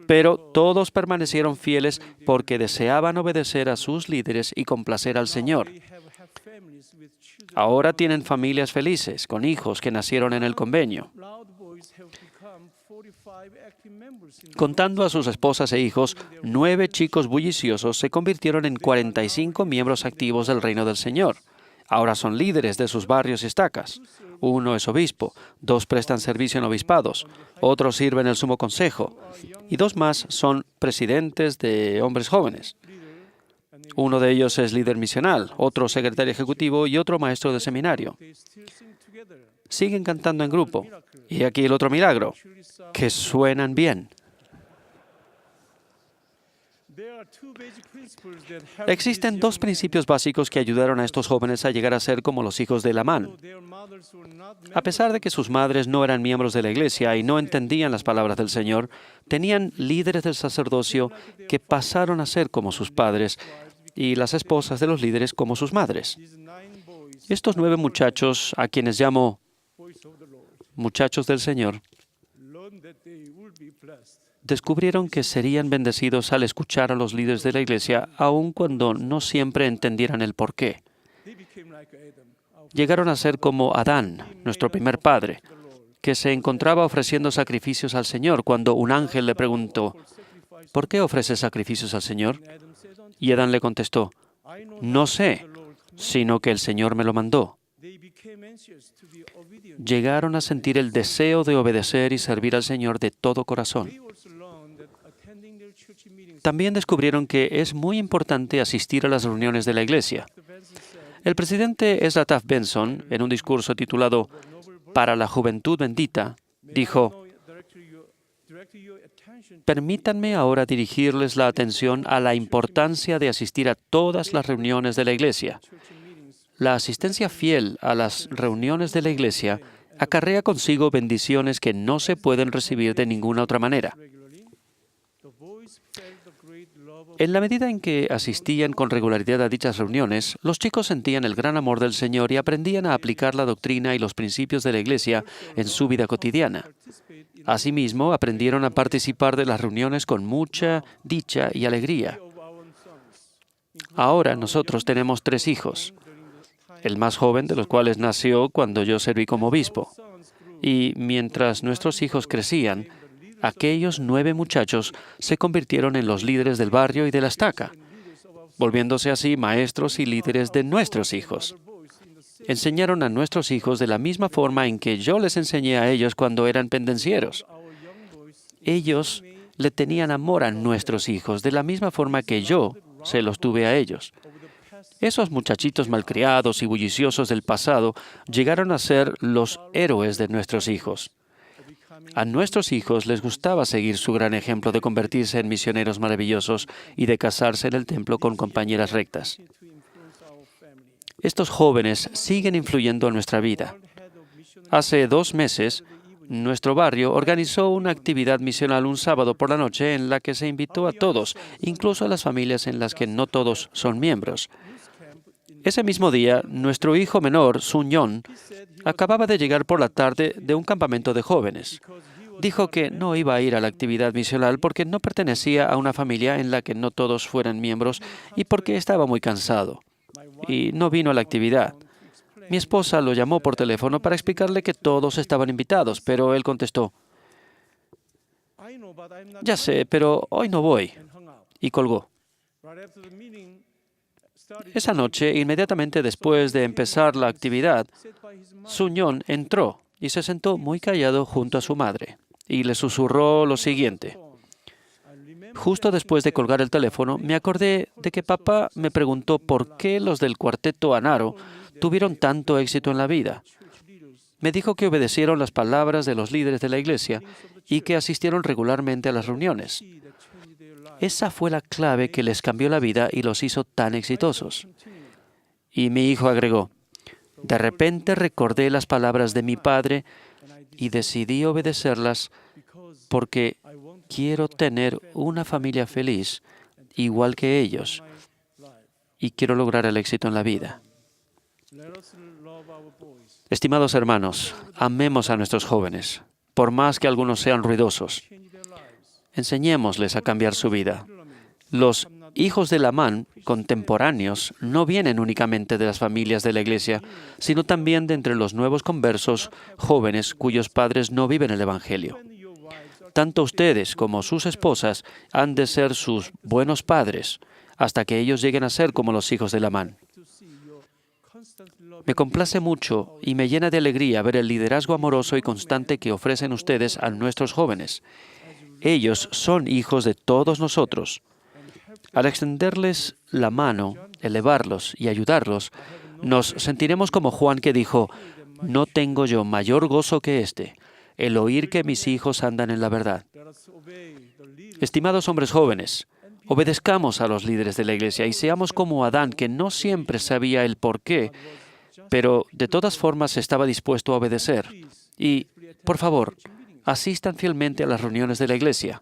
Pero todos permanecieron fieles porque deseaban obedecer a sus líderes y complacer al Señor. Ahora tienen familias felices, con hijos que nacieron en el convenio. Contando a sus esposas e hijos, 9 chicos bulliciosos se convirtieron en 45 miembros activos del reino del Señor. Ahora son líderes de sus barrios y estacas. 1 es obispo, 2 prestan servicio en obispados, otros sirven el sumo consejo, y 2 más son presidentes de hombres jóvenes. Uno de ellos es líder misional, otro secretario ejecutivo y otro maestro de seminario. Siguen cantando en grupo. Y aquí el otro milagro, que suenan bien. Existen 2 principios básicos que ayudaron a estos jóvenes a llegar a ser como los hijos de Lamán. A pesar de que sus madres no eran miembros de la iglesia y no entendían las palabras del Señor, tenían líderes del sacerdocio que pasaron a ser como sus padres y las esposas de los líderes como sus madres. Estos 9 muchachos, a quienes llamo muchachos del Señor, descubrieron que serían bendecidos al escuchar a los líderes de la iglesia, aun cuando no siempre entendieran el porqué. Llegaron a ser como Adán, nuestro primer padre, que se encontraba ofreciendo sacrificios al Señor cuando un ángel le preguntó, ¿por qué ofreces sacrificios al Señor? Y Adán le contestó, no sé, sino que el Señor me lo mandó. Llegaron a sentir el deseo de obedecer y servir al Señor de todo corazón. También descubrieron que es muy importante asistir a las reuniones de la iglesia. El presidente Ezra Taft Benson, en un discurso titulado Para la Juventud Bendita, dijo, permítanme ahora dirigirles la atención a la importancia de asistir a todas las reuniones de la iglesia. La asistencia fiel a las reuniones de la iglesia acarrea consigo bendiciones que no se pueden recibir de ninguna otra manera. En la medida en que asistían con regularidad a dichas reuniones, los chicos sentían el gran amor del Señor y aprendían a aplicar la doctrina y los principios de la iglesia en su vida cotidiana. Asimismo, aprendieron a participar de las reuniones con mucha dicha y alegría. Ahora nosotros tenemos 3 hijos, el más joven de los cuales nació cuando yo serví como obispo. Y mientras nuestros hijos crecían, aquellos 9 muchachos se convirtieron en los líderes del barrio y de la estaca. volviéndose así maestros y líderes de nuestros hijos. Enseñaron a nuestros hijos de la misma forma en que yo les enseñé a ellos cuando eran pendencieros. Ellos le tenían amor a nuestros hijos de la misma forma que yo se los tuve a ellos. Esos muchachitos malcriados y bulliciosos del pasado llegaron a ser los héroes de nuestros hijos. A nuestros hijos les gustaba seguir su gran ejemplo de convertirse en misioneros maravillosos y de casarse en el templo con compañeras rectas. Estos jóvenes siguen influyendo en nuestra vida. Hace 2 meses, nuestro barrio organizó una actividad misional un sábado por la noche en la que se invitó a todos, incluso a las familias en las que no todos son miembros. Ese mismo día, nuestro hijo menor, Sun Yon, acababa de llegar por la tarde de un campamento de jóvenes. Dijo que no iba a ir a la actividad misional porque no pertenecía a una familia en la que no todos fueran miembros y porque estaba muy cansado. Y no vino a la actividad. Mi esposa lo llamó por teléfono para explicarle que todos estaban invitados, pero él contestó: "Ya sé, pero hoy no voy", y colgó. Esa noche, inmediatamente después de empezar la actividad, Sun Yon entró y se sentó muy callado junto a su madre y le susurró lo siguiente: "Justo después de colgar el teléfono, me acordé de que papá me preguntó por qué los del cuarteto Anaro tuvieron tanto éxito en la vida. Me dijo que obedecieron las palabras de los líderes de la iglesia y que asistieron regularmente a las reuniones. Esa fue la clave que les cambió la vida y los hizo tan exitosos". Y mi hijo agregó: "De repente recordé las palabras de mi padre y decidí obedecerlas porque quiero tener una familia feliz igual que ellos y quiero lograr el éxito en la vida". Estimados hermanos, amemos a nuestros jóvenes, por más que algunos sean ruidosos. Enseñémosles a cambiar su vida. Los hijos de Lamán contemporáneos no vienen únicamente de las familias de la iglesia, sino también de entre los nuevos conversos jóvenes cuyos padres no viven el Evangelio. Tanto ustedes como sus esposas han de ser sus buenos padres hasta que ellos lleguen a ser como los hijos de Lamán. Me complace mucho y me llena de alegría ver el liderazgo amoroso y constante que ofrecen ustedes a nuestros jóvenes. Ellos son hijos de todos nosotros. Al extenderles la mano, elevarlos y ayudarlos, nos sentiremos como Juan que dijo: "No tengo yo mayor gozo que este, el oír que mis hijos andan en la verdad". Estimados hombres jóvenes, obedezcamos a los líderes de la iglesia y seamos como Adán, que no siempre sabía el por qué, pero de todas formas estaba dispuesto a obedecer. Y, por favor, asistan fielmente a las reuniones de la iglesia.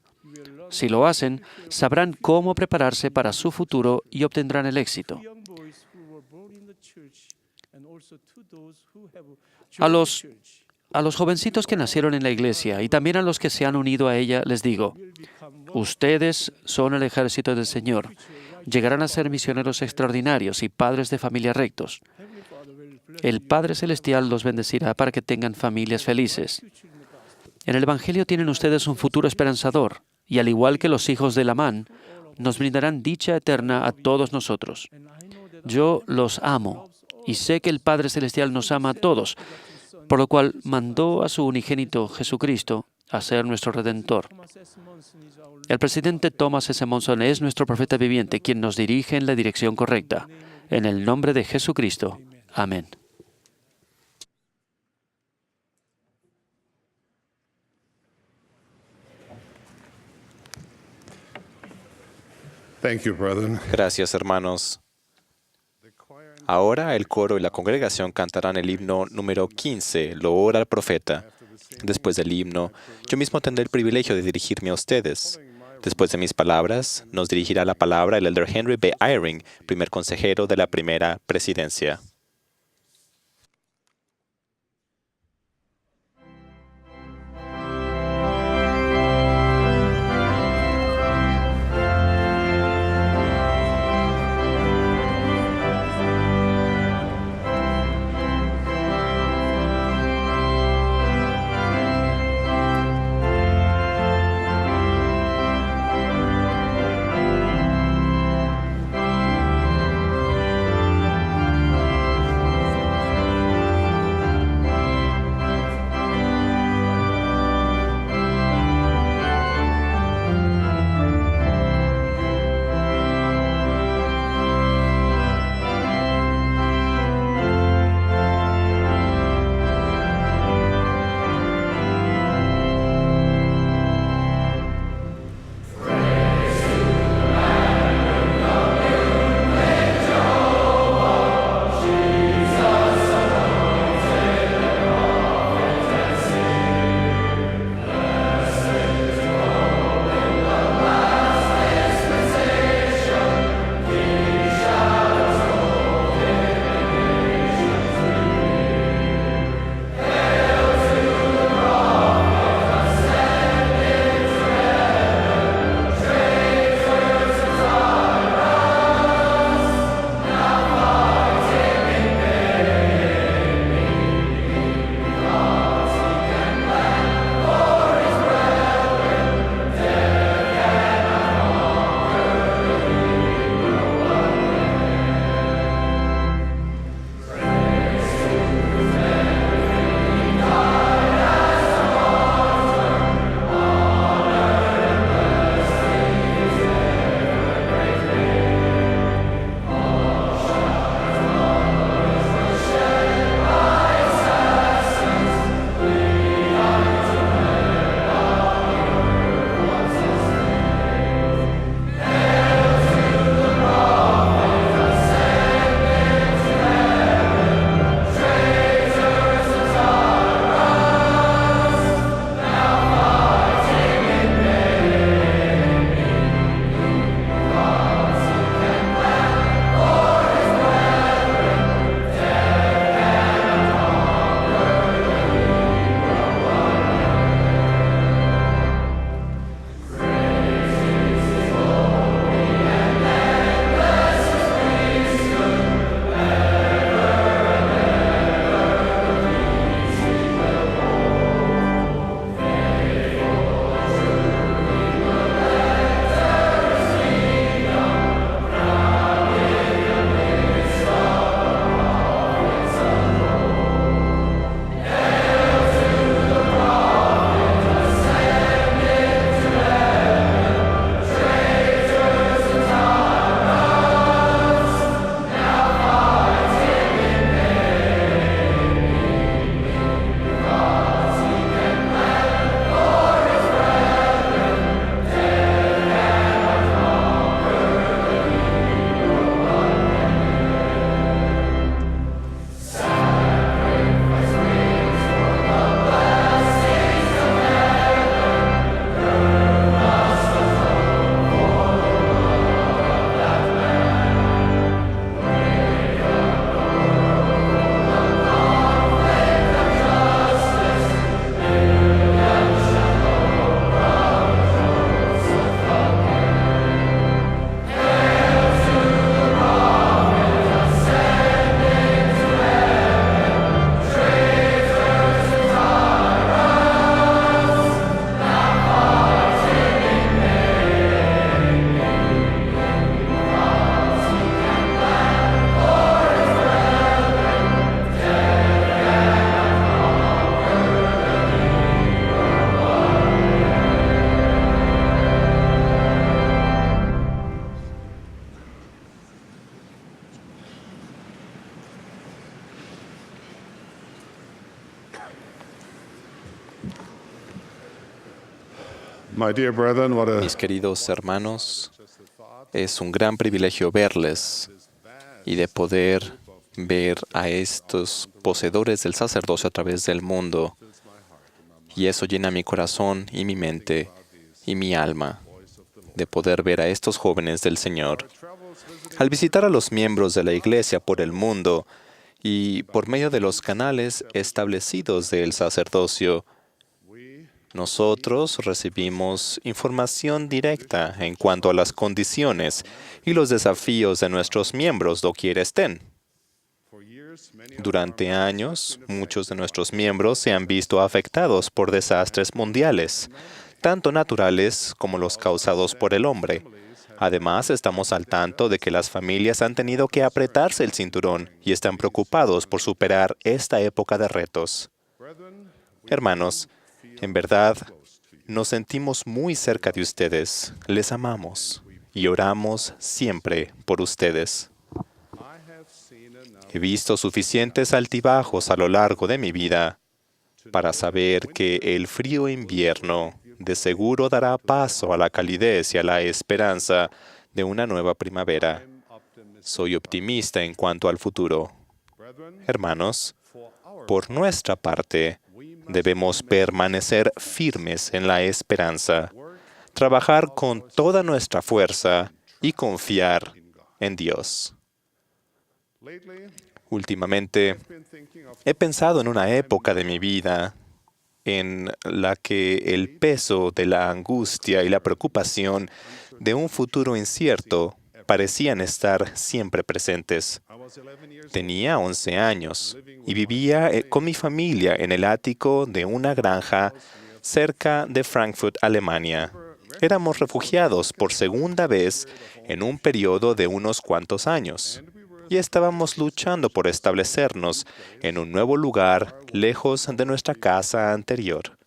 Si lo hacen, sabrán cómo prepararse para su futuro y obtendrán el éxito. A los jovencitos que nacieron en la iglesia y también a los que se han unido a ella, les digo: ustedes son el ejército del Señor. Llegarán a ser misioneros extraordinarios y padres de familia rectos. El Padre Celestial los bendecirá para que tengan familias felices. En el Evangelio tienen ustedes un futuro esperanzador, y al igual que los hijos de Lamán, nos brindarán dicha eterna a todos nosotros. Yo los amo, y sé que el Padre Celestial nos ama a todos, por lo cual mandó a su unigénito Jesucristo a ser nuestro Redentor. El presidente Thomas S. Monson es nuestro profeta viviente, quien nos dirige en la dirección correcta. En el nombre de Jesucristo. Amén. Thank you, brethren. Gracias, hermanos. Ahora el coro y la congregación cantarán el himno número 15, Loor al profeta. Después del himno, yo mismo tendré el privilegio de dirigirme a ustedes. Después de mis palabras, nos dirigirá la palabra el elder Henry B. Eyring, primer consejero de la primera presidencia. My dear brethren, what a Mis queridos hermanos, es un gran privilegio verles y de poder ver a estos poseedores del sacerdocio a través del mundo. Y eso llena mi corazón y mi mente y mi alma, de poder ver a estos jóvenes del Señor. Al visitar a los miembros de la Iglesia por el mundo y por medio de los canales establecidos del sacerdocio, nosotros recibimos información directa en cuanto a las condiciones y los desafíos de nuestros miembros doquiera estén. Durante años, muchos de nuestros miembros se han visto afectados por desastres mundiales, tanto naturales como los causados por el hombre. Además, estamos al tanto de que las familias han tenido que apretarse el cinturón y están preocupados por superar esta época de retos. Hermanos, en verdad, nos sentimos muy cerca de ustedes, les amamos y oramos siempre por ustedes. He visto suficientes altibajos a lo largo de mi vida para saber que el frío invierno de seguro dará paso a la calidez y a la esperanza de una nueva primavera. Soy optimista en cuanto al futuro. Hermanos, por nuestra parte, debemos permanecer firmes en la esperanza, trabajar con toda nuestra fuerza y confiar en Dios. Últimamente, he pensado en una época de mi vida en la que el peso de la angustia y la preocupación de un futuro incierto parecían estar siempre presentes. Tenía 11 años y vivía con mi familia en el ático de una granja cerca de Frankfurt, Alemania. Éramos refugiados por segunda vez en un periodo de unos cuantos años y estábamos luchando por establecernos en un nuevo lugar lejos de nuestra casa anterior.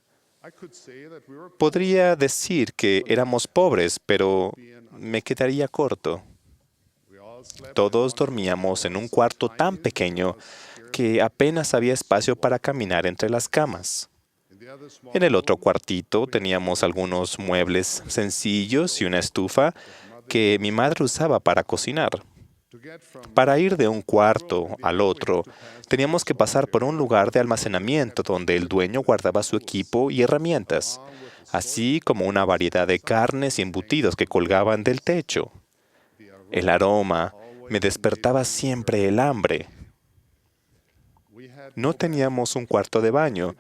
Podría decir que éramos pobres, pero me quedaría corto. Todos dormíamos en un cuarto tan pequeño que apenas había espacio para caminar entre las camas. En el otro cuartito teníamos algunos muebles sencillos y una estufa que mi madre usaba para cocinar. Para ir de un cuarto al otro, teníamos que pasar por un lugar de almacenamiento donde el dueño guardaba su equipo y herramientas, así como una variedad de carnes y embutidos que colgaban del techo. El aroma me despertaba siempre el hambre. No teníamos un cuarto de baño,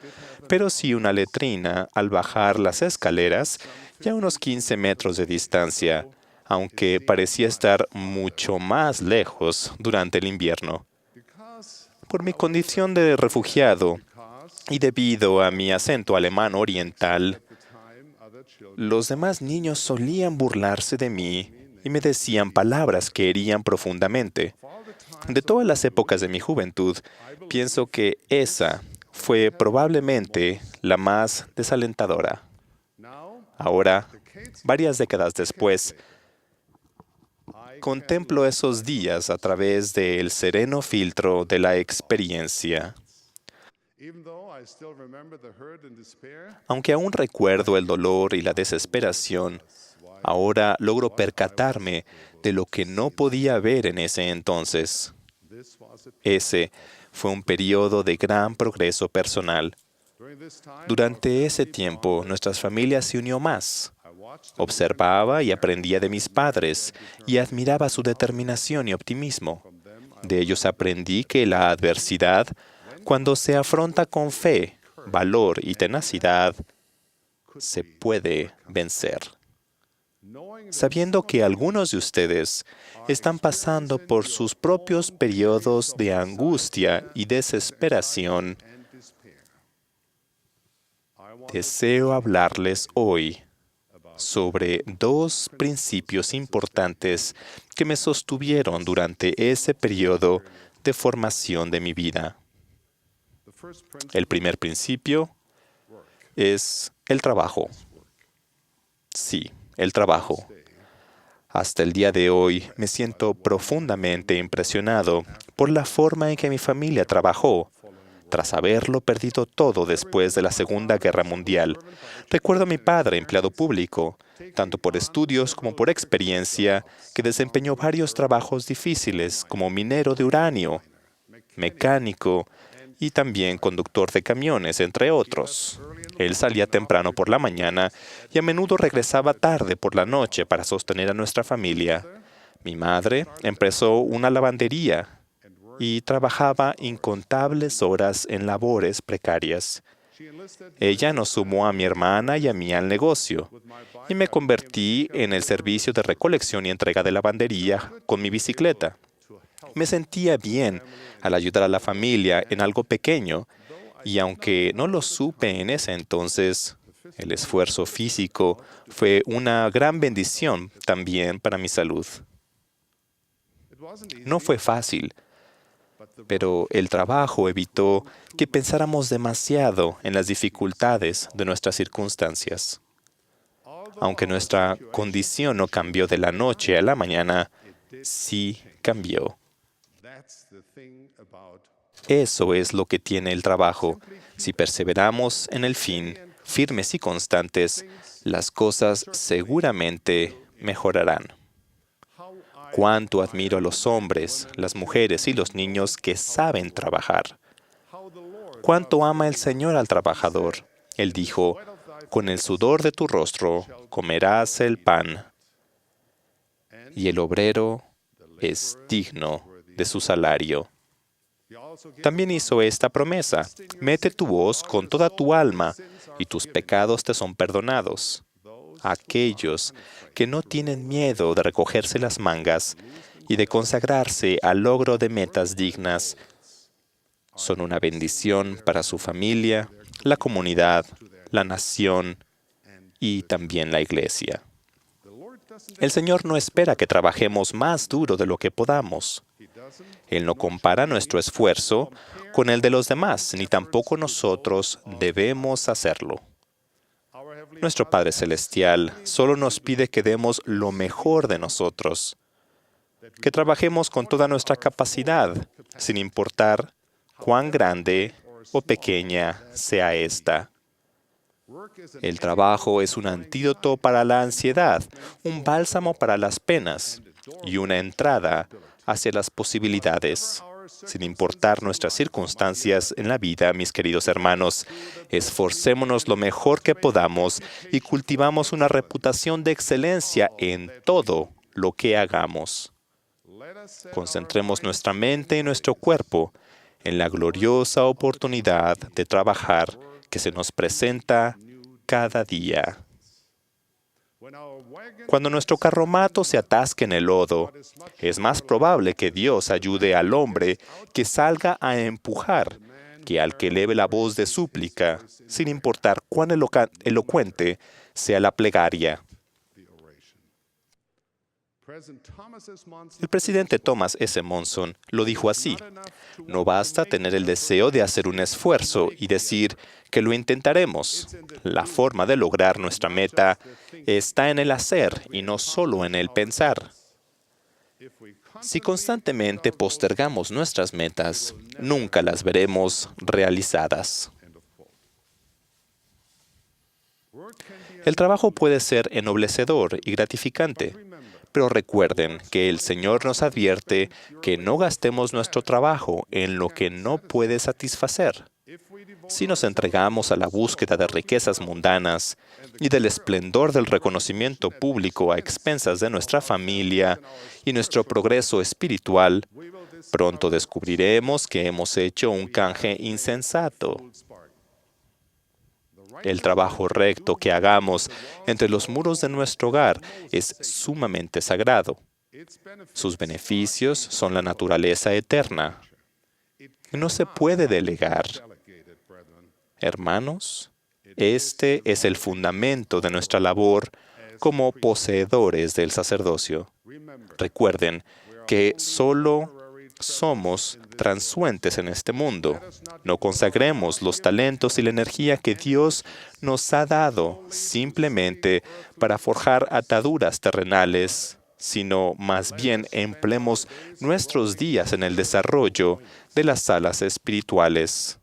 pero sí una letrina al bajar las escaleras y a unos 15 metros de distancia, aunque parecía estar mucho más lejos durante el invierno. Por mi condición de refugiado y debido a mi acento alemán oriental, los demás niños solían burlarse de mí y me decían palabras que herían profundamente. De todas las épocas de mi juventud, pienso que esa fue probablemente la más desalentadora. Ahora, varias décadas después, contemplo esos días a través del sereno filtro de la experiencia. Aunque aún recuerdo el dolor y la desesperación, ahora logro percatarme de lo que no podía ver en ese entonces. Ese fue un periodo de gran progreso personal. Durante ese tiempo, nuestras familias se unió más. Observaba y aprendía de mis padres y admiraba su determinación y optimismo. De ellos aprendí que la adversidad, cuando se afronta con fe, valor y tenacidad, se puede vencer. Sabiendo que algunos de ustedes están pasando por sus propios periodos de angustia y desesperación, deseo hablarles hoy sobre dos principios importantes que me sostuvieron durante ese periodo de formación de mi vida. El primer principio es el trabajo. Sí, el trabajo. Hasta el día de hoy me siento profundamente impresionado por la forma en que mi familia trabajó, tras haberlo perdido todo después de la Segunda Guerra Mundial. Recuerdo a mi padre, empleado público, tanto por estudios como por experiencia, que desempeñó varios trabajos difíciles como minero de uranio, mecánico y también conductor de camiones, entre otros. Él salía temprano por la mañana y a menudo regresaba tarde por la noche para sostener a nuestra familia. Mi madre empezó una lavandería y trabajaba incontables horas en labores precarias. Ella nos sumó a mi hermana y a mí al negocio, y me convertí en el servicio de recolección y entrega de lavandería con mi bicicleta. Me sentía bien al ayudar a la familia en algo pequeño, y aunque no lo supe en ese entonces, el esfuerzo físico fue una gran bendición también para mi salud. No fue fácil, pero el trabajo evitó que pensáramos demasiado en las dificultades de nuestras circunstancias. Aunque nuestra condición no cambió de la noche a la mañana, sí cambió. Eso es lo que tiene el trabajo. Si perseveramos en el fin, firmes y constantes, las cosas seguramente mejorarán. Cuánto admiro a los hombres, las mujeres y los niños que saben trabajar. Cuánto ama el Señor al trabajador. Él dijo, con el sudor de tu rostro comerás el pan. Y el obrero es digno de su salario. También hizo esta promesa, mete tu voz con toda tu alma y tus pecados te son perdonados. Aquellos que no tienen miedo de recogerse las mangas y de consagrarse al logro de metas dignas son una bendición para su familia, la comunidad, la nación y también la iglesia. El Señor no espera que trabajemos más duro de lo que podamos. Él no compara nuestro esfuerzo con el de los demás, ni tampoco nosotros debemos hacerlo. Nuestro Padre Celestial solo nos pide que demos lo mejor de nosotros, que trabajemos con toda nuestra capacidad, sin importar cuán grande o pequeña sea esta. El trabajo es un antídoto para la ansiedad, un bálsamo para las penas y una entrada hacia las posibilidades. Sin importar nuestras circunstancias en la vida, mis queridos hermanos, esforcémonos lo mejor que podamos y cultivamos una reputación de excelencia en todo lo que hagamos. Concentremos nuestra mente y nuestro cuerpo en la gloriosa oportunidad de trabajar que se nos presenta cada día. Cuando nuestro carromato se atasque en el lodo, es más probable que Dios ayude al hombre que salga a empujar que al que eleve la voz de súplica, sin importar cuán elocuente sea la plegaria. El presidente Thomas S. Monson lo dijo así: no basta tener el deseo de hacer un esfuerzo y decir que lo intentaremos. La forma de lograr nuestra meta está en el hacer y no solo en el pensar. Si constantemente postergamos nuestras metas, nunca las veremos realizadas. El trabajo puede ser ennoblecedor y gratificante, pero recuerden que el Señor nos advierte que no gastemos nuestro trabajo en lo que no puede satisfacer. Si nos entregamos a la búsqueda de riquezas mundanas y del esplendor del reconocimiento público a expensas de nuestra familia y nuestro progreso espiritual, pronto descubriremos que hemos hecho un canje insensato. El trabajo recto que hagamos entre los muros de nuestro hogar es sumamente sagrado. Sus beneficios son la naturaleza eterna. No se puede delegar. Hermanos, este es el fundamento de nuestra labor como poseedores del sacerdocio. Recuerden que solo somos transuentes en este mundo. No consagremos los talentos y la energía que Dios nos ha dado simplemente para forjar ataduras terrenales, sino más bien empleemos nuestros días en el desarrollo de las alas espirituales.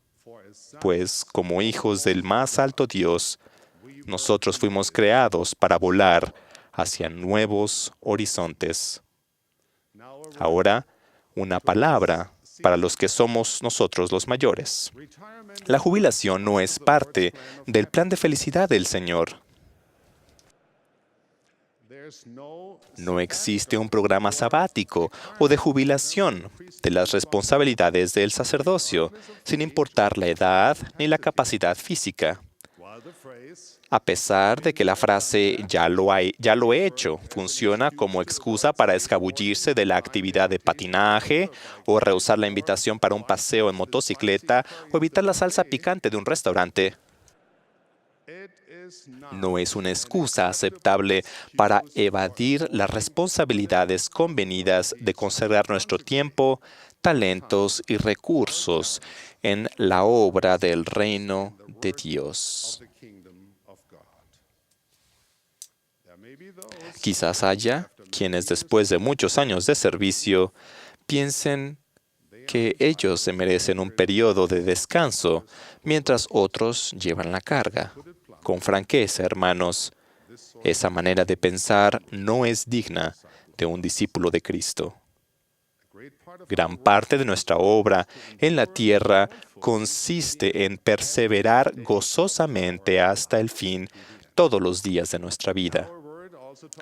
pues como hijos del más alto Dios, nosotros fuimos creados para volar hacia nuevos horizontes. Ahora, una palabra para los que somos nosotros los mayores. La jubilación no es parte del plan de felicidad del Señor. No existe un programa sabático o de jubilación de las responsabilidades del sacerdocio, sin importar la edad ni la capacidad física. A pesar de que la frase ya lo he hecho funciona como excusa para escabullirse de la actividad de patinaje o rehusar la invitación para un paseo en motocicleta o evitar la salsa picante de un restaurante, no es una excusa aceptable para evadir las responsabilidades convenidas de conservar nuestro tiempo, talentos y recursos en la obra del reino de Dios. Quizás haya quienes después de muchos años de servicio piensen que ellos se merecen un periodo de descanso, mientras otros llevan la carga. Con franqueza, hermanos, esa manera de pensar no es digna de un discípulo de Cristo. Gran parte de nuestra obra en la tierra consiste en perseverar gozosamente hasta el fin todos los días de nuestra vida.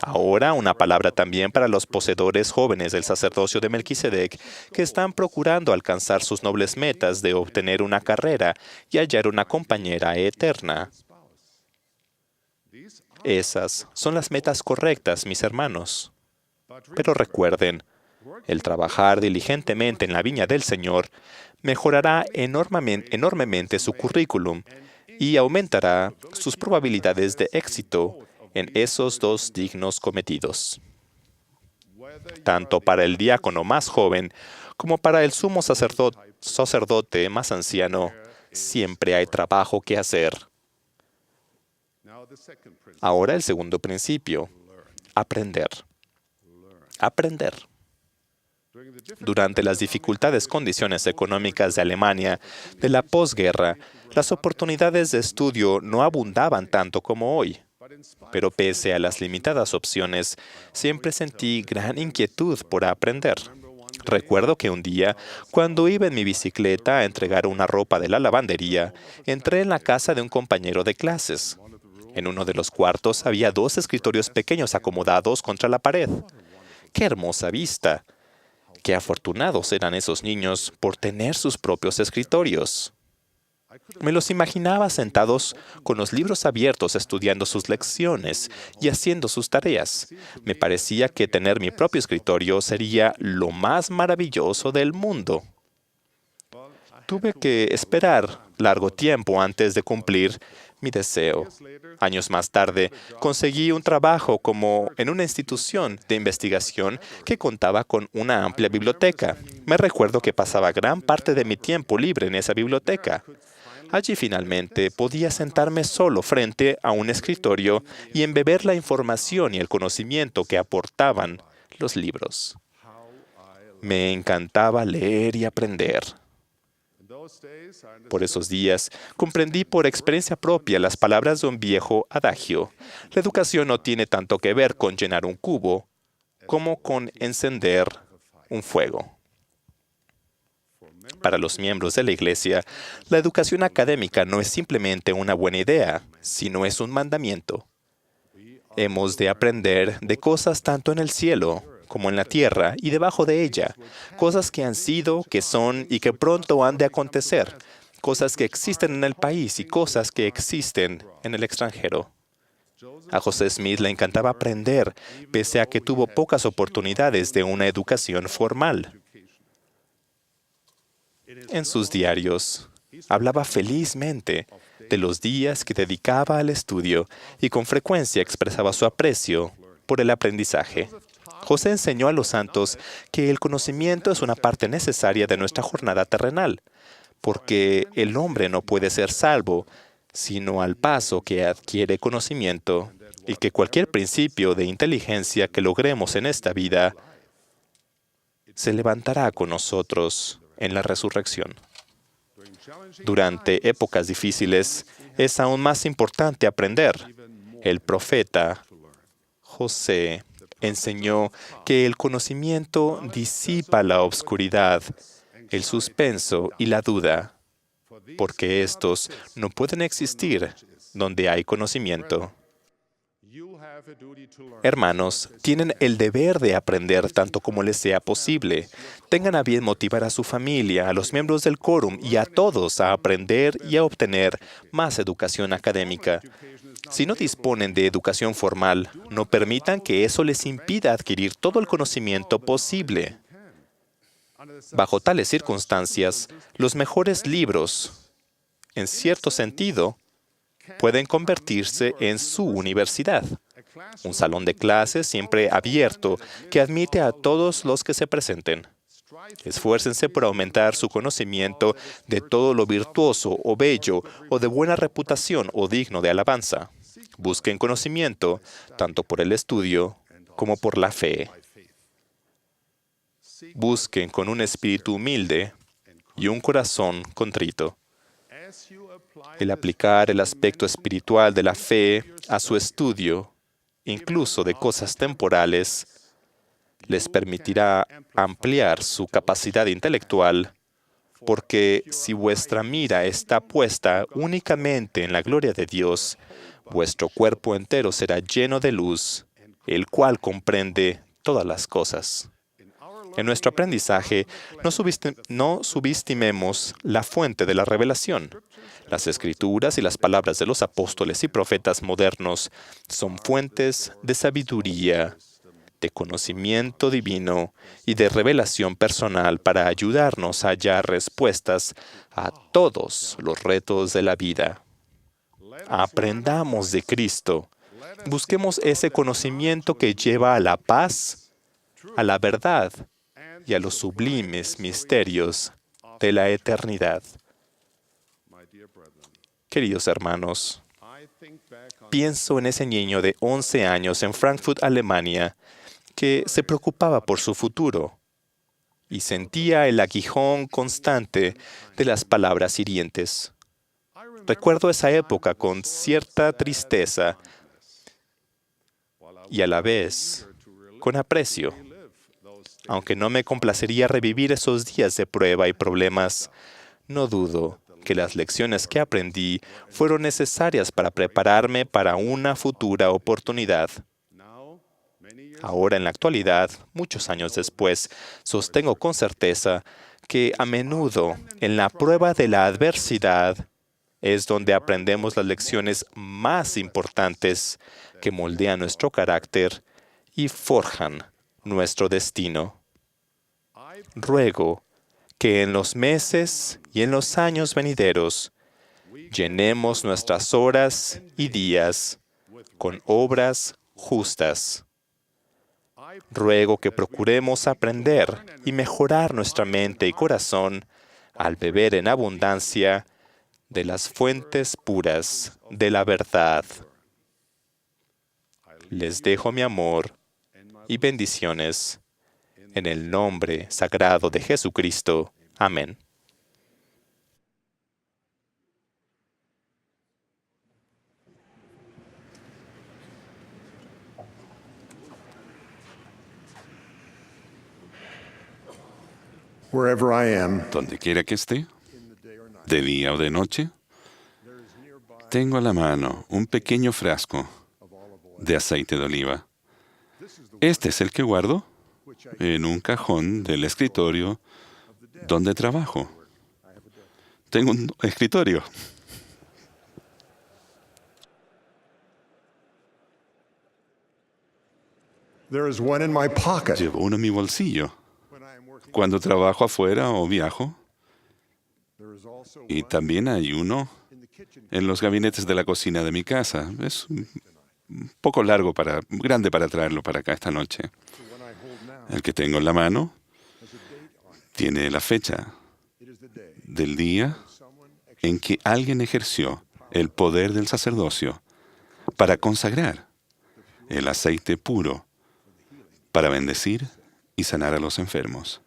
Ahora, una palabra también para los poseedores jóvenes del sacerdocio de Melquisedec que están procurando alcanzar sus nobles metas de obtener una carrera y hallar una compañera eterna. Esas son las metas correctas, mis hermanos. Pero recuerden, el trabajar diligentemente en la viña del Señor mejorará enormemente su currículum y aumentará sus probabilidades de éxito en esos dos dignos cometidos. Tanto para el diácono más joven como para el sumo sacerdote más anciano, siempre hay trabajo que hacer. Ahora el segundo principio, aprender. Aprender. Durante las dificultades condiciones económicas de Alemania de la posguerra, las oportunidades de estudio no abundaban tanto como hoy. Pero pese a las limitadas opciones, siempre sentí gran inquietud por aprender. Recuerdo que un día, cuando iba en mi bicicleta a entregar una ropa de la lavandería, entré en la casa de un compañero de clases. En uno de los cuartos había 2 escritorios pequeños acomodados contra la pared. ¡Qué hermosa vista! ¡Qué afortunados eran esos niños por tener sus propios escritorios! Me los imaginaba sentados con los libros abiertos estudiando sus lecciones y haciendo sus tareas. Me parecía que tener mi propio escritorio sería lo más maravilloso del mundo. Tuve que esperar largo tiempo antes de cumplir mi deseo. Años más tarde, conseguí un trabajo en una institución de investigación que contaba con una amplia biblioteca. Me recuerdo que pasaba gran parte de mi tiempo libre en esa biblioteca. Allí finalmente podía sentarme solo frente a un escritorio y embeber la información y el conocimiento que aportaban los libros. Me encantaba leer y aprender. Por esos días, comprendí por experiencia propia las palabras de un viejo adagio. La educación no tiene tanto que ver con llenar un cubo como con encender un fuego. Para los miembros de la Iglesia, la educación académica no es simplemente una buena idea, sino es un mandamiento. Hemos de aprender de cosas tanto en el cielo como en la tierra y debajo de ella, cosas que han sido, que son y que pronto han de acontecer, cosas que existen en el país y cosas que existen en el extranjero. A José Smith le encantaba aprender, pese a que tuvo pocas oportunidades de una educación formal. En sus diarios, hablaba felizmente de los días que dedicaba al estudio y con frecuencia expresaba su aprecio por el aprendizaje. José enseñó a los santos que el conocimiento es una parte necesaria de nuestra jornada terrenal, porque el hombre no puede ser salvo sino al paso que adquiere conocimiento, y que cualquier principio de inteligencia que logremos en esta vida se levantará con nosotros en la resurrección. Durante épocas difíciles es aún más importante aprender. El profeta José enseñó que el conocimiento disipa la obscuridad, el suspenso y la duda, porque estos no pueden existir donde hay conocimiento. Hermanos, tienen el deber de aprender tanto como les sea posible. Tengan a bien motivar a su familia, a los miembros del quórum y a todos a aprender y a obtener más educación académica. Si no disponen de educación formal, no permitan que eso les impida adquirir todo el conocimiento posible. Bajo tales circunstancias, los mejores libros, en cierto sentido, pueden convertirse en su universidad. Un salón de clases siempre abierto que admite a todos los que se presenten. Esfuércense por aumentar su conocimiento de todo lo virtuoso o bello o de buena reputación o digno de alabanza. Busquen conocimiento tanto por el estudio como por la fe. Busquen con un espíritu humilde y un corazón contrito. El aplicar el aspecto espiritual de la fe a su estudio, incluso de cosas temporales, les permitirá ampliar su capacidad intelectual, porque si vuestra mira está puesta únicamente en la gloria de Dios, vuestro cuerpo entero será lleno de luz, el cual comprende todas las cosas. En nuestro aprendizaje, no subestimemos la fuente de la revelación. Las Escrituras y las palabras de los apóstoles y profetas modernos son fuentes de sabiduría, de conocimiento divino y de revelación personal para ayudarnos a hallar respuestas a todos los retos de la vida. Aprendamos de Cristo. Busquemos ese conocimiento que lleva a la paz, a la verdad y a los sublimes misterios de la eternidad. Queridos hermanos, pienso en ese niño de 11 años en Frankfurt, Alemania, que se preocupaba por su futuro y sentía el aguijón constante de las palabras hirientes. Recuerdo esa época con cierta tristeza y a la vez con aprecio. Aunque no me complacería revivir esos días de prueba y problemas, no dudo que las lecciones que aprendí fueron necesarias para prepararme para una futura oportunidad. Ahora, en la actualidad, muchos años después, sostengo con certeza que a menudo en la prueba de la adversidad es donde aprendemos las lecciones más importantes que moldean nuestro carácter y forjan nuestro destino. Ruego que en los meses y en los años venideros llenemos nuestras horas y días con obras justas. Ruego que procuremos aprender y mejorar nuestra mente y corazón al beber en abundancia de las fuentes puras de la verdad. Les dejo mi amor y bendiciones en el nombre sagrado de Jesucristo. Amén. Wherever I am, Donde quiera que esté, de día o de noche, tengo a la mano un pequeño frasco de aceite de oliva. Este es el que guardo en un cajón del escritorio donde trabajo. Tengo un escritorio. there is one in my pocket. Llevo uno en mi bolsillo cuando trabajo afuera o viajo. Y también hay uno en los gabinetes de la cocina de mi casa. Es un poco grande para traerlo para acá esta noche. El que tengo en la mano tiene la fecha del día en que alguien ejerció el poder del sacerdocio para consagrar el aceite puro para bendecir y sanar a los enfermos.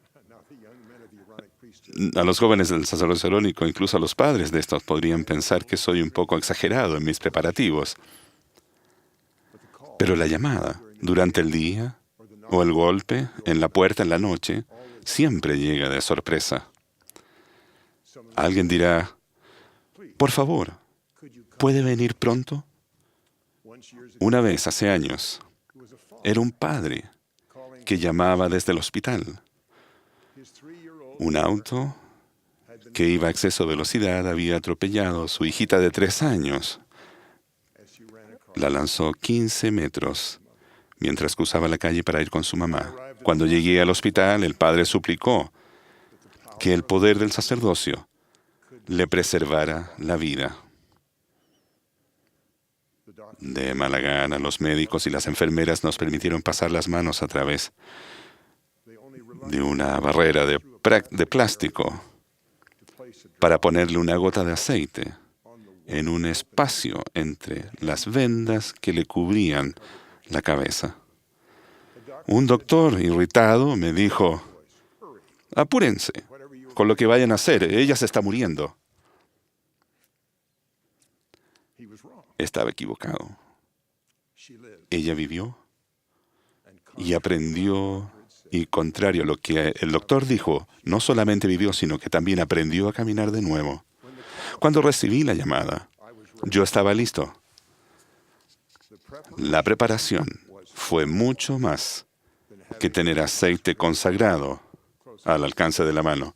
A los jóvenes del sacerdocio arónico, incluso a los padres de estos, podrían pensar que soy un poco exagerado en mis preparativos. Pero la llamada durante el día o el golpe en la puerta en la noche siempre llega de sorpresa. Alguien dirá, por favor, ¿puede venir pronto? Una vez, hace años, era un padre que llamaba desde el hospital. Un auto que iba a exceso de velocidad había atropellado a su hijita de 3 años. La lanzó 15 metros mientras cruzaba la calle para ir con su mamá. Cuando llegué al hospital, el padre suplicó que el poder del sacerdocio le preservara la vida. De mala gana, los médicos y las enfermeras nos permitieron pasar las manos a través de una barrera de plástico para ponerle una gota de aceite en un espacio entre las vendas que le cubrían la cabeza. Un doctor irritado me dijo, apúrense con lo que vayan a hacer, ella se está muriendo. Estaba equivocado. Ella vivió y aprendió, y contrario a lo que el doctor dijo, no solamente vivió, sino que también aprendió a caminar de nuevo. Cuando recibí la llamada, yo estaba listo. La preparación fue mucho más que tener aceite consagrado al alcance de la mano.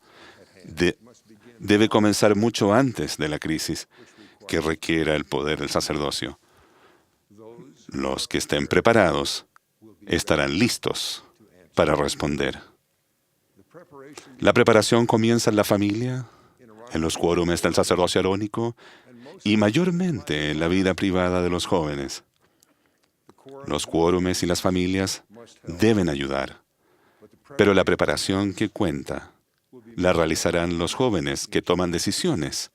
Debe comenzar mucho antes de la crisis que requiera el poder del sacerdocio. Los que estén preparados estarán listos para responder. La preparación comienza en la familia, en los quórumes del sacerdocio arónico y mayormente en la vida privada de los jóvenes. Los quórumes y las familias deben ayudar, pero la preparación que cuenta la realizarán los jóvenes que toman decisiones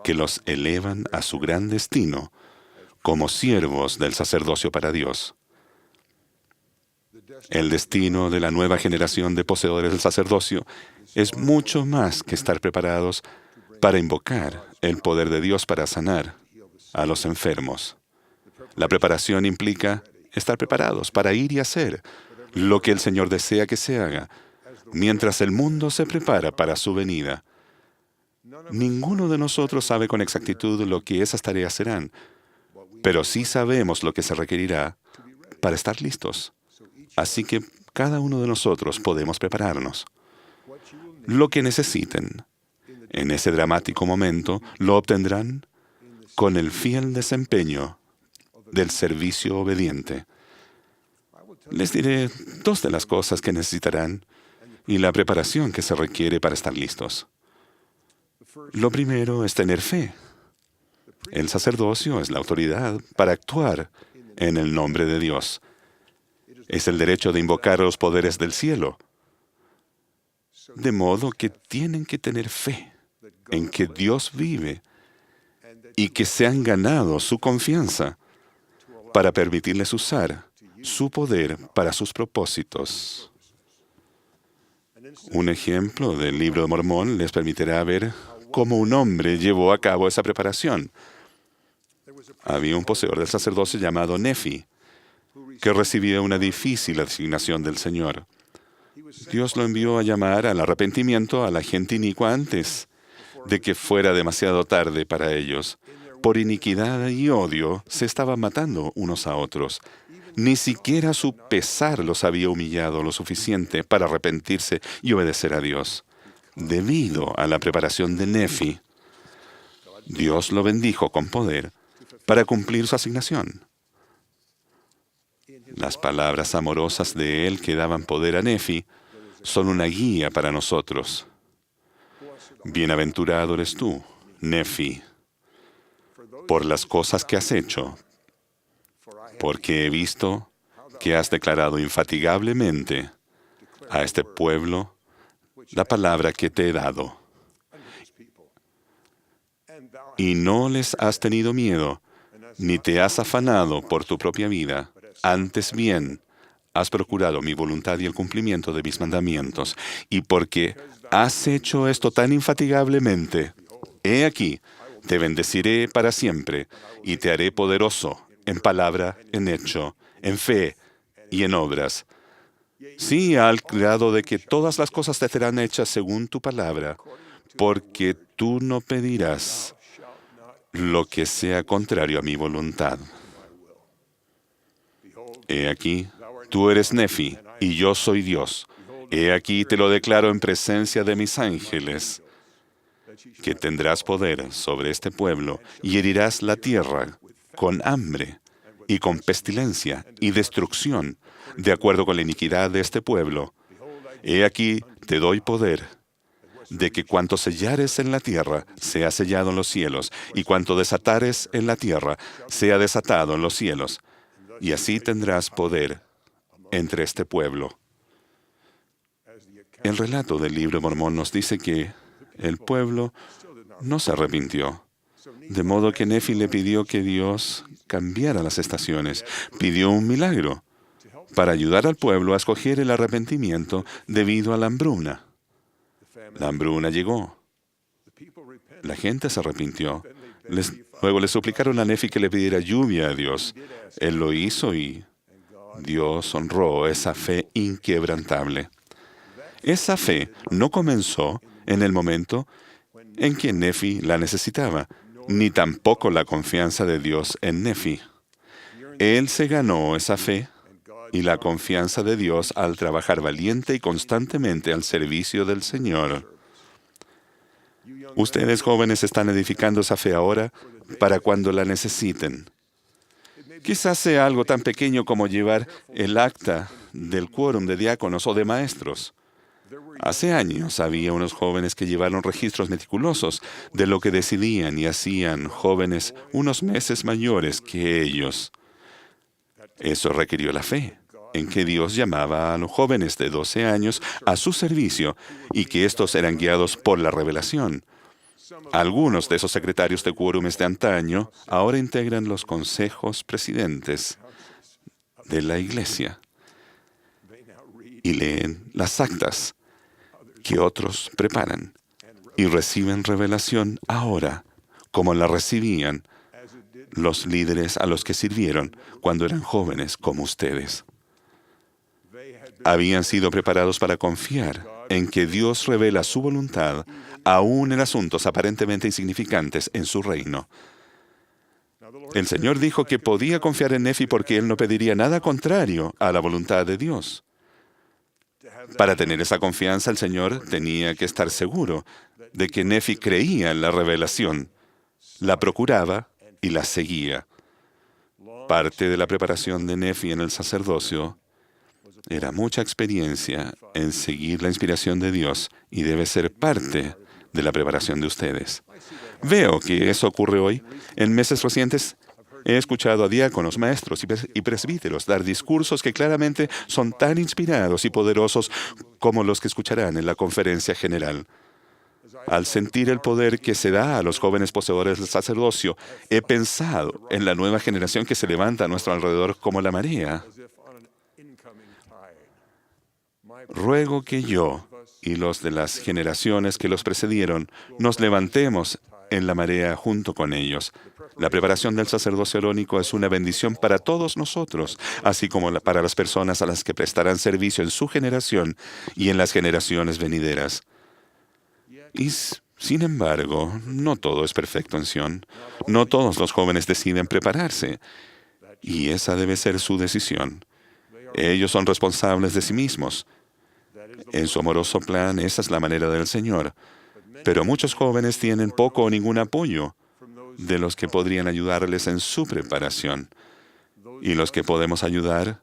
que los elevan a su gran destino como siervos del sacerdocio para Dios. El destino de la nueva generación de poseedores del sacerdocio es mucho más que estar preparados para invocar el poder de Dios para sanar a los enfermos. La preparación implica estar preparados para ir y hacer lo que el Señor desea que se haga, mientras el mundo se prepara para su venida. Ninguno de nosotros sabe con exactitud lo que esas tareas serán, pero sí sabemos lo que se requerirá para estar listos. Así que cada uno de nosotros podemos prepararnos. Lo que necesiten en ese dramático momento lo obtendrán con el fiel desempeño del servicio obediente. Les diré 2 de las cosas que necesitarán y la preparación que se requiere para estar listos. Lo primero es tener fe. El sacerdocio es la autoridad para actuar en el nombre de Dios. Es el derecho de invocar los poderes del cielo. De modo que tienen que tener fe en que Dios vive y que se han ganado su confianza para permitirles usar su poder para sus propósitos. Un ejemplo del Libro de Mormón les permitirá ver cómo un hombre llevó a cabo esa preparación. Había un poseedor del sacerdocio llamado Nefi, que recibía una difícil asignación del Señor. Dios lo envió a llamar al arrepentimiento a la gente inicua antes de que fuera demasiado tarde para ellos. Por iniquidad y odio se estaban matando unos a otros. Ni siquiera su pesar los había humillado lo suficiente para arrepentirse y obedecer a Dios. Debido a la preparación de Nefi, Dios lo bendijo con poder para cumplir su asignación. Las palabras amorosas de él que daban poder a Nefi son una guía para nosotros. Bienaventurado eres tú, Nefi, por las cosas que has hecho, porque he visto que has declarado infatigablemente a este pueblo la palabra que te he dado. Y no les has tenido miedo, ni te has afanado por tu propia vida. Antes bien, has procurado mi voluntad y el cumplimiento de mis mandamientos. Y porque has hecho esto tan infatigablemente. He aquí, te bendeciré para siempre y te haré poderoso en palabra, en hecho, en fe y en obras. Sí, al grado de que todas las cosas te serán hechas según tu palabra, porque tú no pedirás lo que sea contrario a mi voluntad. He aquí, tú eres Nefi, y yo soy Dios. He aquí te lo declaro en presencia de mis ángeles, que tendrás poder sobre este pueblo, y herirás la tierra con hambre, y con pestilencia, y destrucción, de acuerdo con la iniquidad de este pueblo. He aquí te doy poder, de que cuanto sellares en la tierra, sea sellado en los cielos, y cuanto desatares en la tierra, sea desatado en los cielos. Y así tendrás poder entre este pueblo. El relato del libro de Mormón nos dice que el pueblo no se arrepintió, de modo que Nefi le pidió que Dios cambiara las estaciones, pidió un milagro para ayudar al pueblo a escoger el arrepentimiento debido a la hambruna. La hambruna llegó. La gente se arrepintió. Luego le suplicaron a Nefi que le pidiera lluvia a Dios. Él lo hizo y Dios honró esa fe inquebrantable. Esa fe no comenzó en el momento en que Nefi la necesitaba, ni tampoco la confianza de Dios en Nefi. Él se ganó esa fe y la confianza de Dios al trabajar valiente y constantemente al servicio del Señor. Ustedes jóvenes están edificando esa fe ahora para cuando la necesiten. Quizás sea algo tan pequeño como llevar el acta del quórum de diáconos o de maestros. Hace años había unos jóvenes que llevaron registros meticulosos de lo que decidían y hacían jóvenes unos meses mayores que ellos. Eso requirió la fe, en que Dios llamaba a los jóvenes de 12 años a su servicio y que estos eran guiados por la revelación. Algunos de esos secretarios de quórumes de antaño ahora integran los consejos presidentes de la iglesia y leen las actas que otros preparan y reciben revelación ahora como la recibían los líderes a los que sirvieron cuando eran jóvenes como ustedes. Habían sido preparados para confiar en que Dios revela su voluntad aún en asuntos aparentemente insignificantes en su reino. El Señor dijo que podía confiar en Nefi porque él no pediría nada contrario a la voluntad de Dios. Para tener esa confianza, el Señor tenía que estar seguro de que Nefi creía en la revelación, la procuraba y la seguía. Parte de la preparación de Nefi en el sacerdocio era mucha experiencia en seguir la inspiración de Dios y debe ser parte de la preparación de ustedes. Veo que eso ocurre hoy. En meses recientes he escuchado a diáconos, maestros y presbíteros dar discursos que claramente son tan inspirados y poderosos como los que escucharán en la conferencia general. Al sentir el poder que se da a los jóvenes poseedores del sacerdocio, he pensado en la nueva generación que se levanta a nuestro alrededor como la marea. Ruego que yo y los de las generaciones que los precedieron nos levantemos en la marea junto con ellos. La preparación del sacerdocio arónico es una bendición para todos nosotros, así como para las personas a las que prestarán servicio en su generación y en las generaciones venideras. Y sin embargo, no todo es perfección. No todos los jóvenes deciden prepararse, y esa debe ser su decisión. Ellos son responsables de sí mismos. En su amoroso plan, esa es la manera del Señor. Pero muchos jóvenes tienen poco o ningún apoyo de los que podrían ayudarles en su preparación. Y los que podemos ayudar,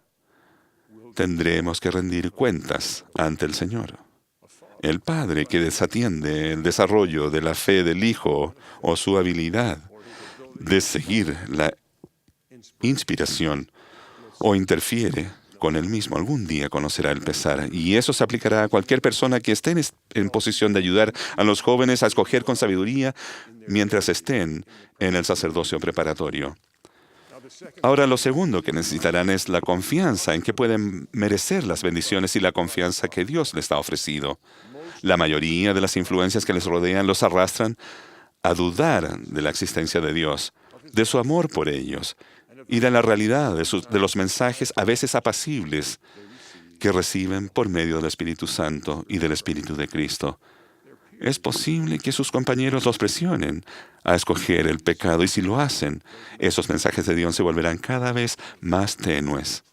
tendremos que rendir cuentas ante el Señor. El padre que desatiende el desarrollo de la fe del hijo o su habilidad de seguir la inspiración o interfiere con él mismo, algún día conocerá el pesar. Y eso se aplicará a cualquier persona que esté en posición de ayudar a los jóvenes a escoger con sabiduría mientras estén en el sacerdocio preparatorio. Ahora, lo segundo que necesitarán es la confianza en que pueden merecer las bendiciones y la confianza que Dios les ha ofrecido. La mayoría de las influencias que les rodean los arrastran a dudar de la existencia de Dios, de su amor por ellos y de la realidad de los mensajes a veces apacibles que reciben por medio del Espíritu Santo y del Espíritu de Cristo. Es posible que sus compañeros los presionen a escoger el pecado y si lo hacen, esos mensajes de Dios se volverán cada vez más tenues.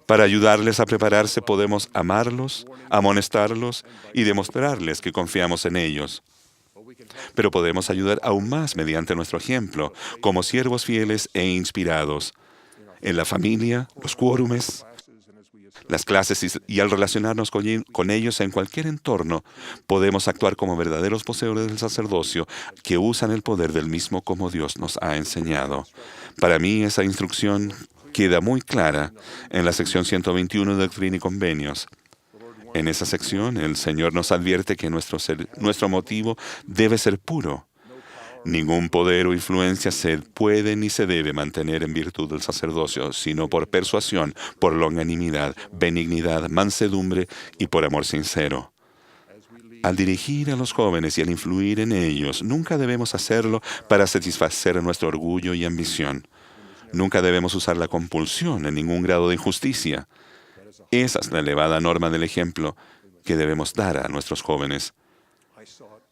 Para ayudarles a prepararse podemos amarlos, amonestarlos y demostrarles que confiamos en ellos. Pero podemos ayudar aún más mediante nuestro ejemplo, como siervos fieles e inspirados. En la familia, los quórumes, las clases y al relacionarnos con ellos en cualquier entorno, podemos actuar como verdaderos poseedores del sacerdocio que usan el poder del mismo como Dios nos ha enseñado. Para mí esa instrucción queda muy clara en la sección 121 de Doctrina y Convenios. En esa sección, el Señor nos advierte que nuestro motivo debe ser puro. Ningún poder o influencia se puede ni se debe mantener en virtud del sacerdocio, sino por persuasión, por longanimidad, benignidad, mansedumbre y por amor sincero. Al dirigir a los jóvenes y al influir en ellos, nunca debemos hacerlo para satisfacer nuestro orgullo y ambición. Nunca debemos usar la compulsión en ningún grado de injusticia. Esa es la elevada norma del ejemplo que debemos dar a nuestros jóvenes.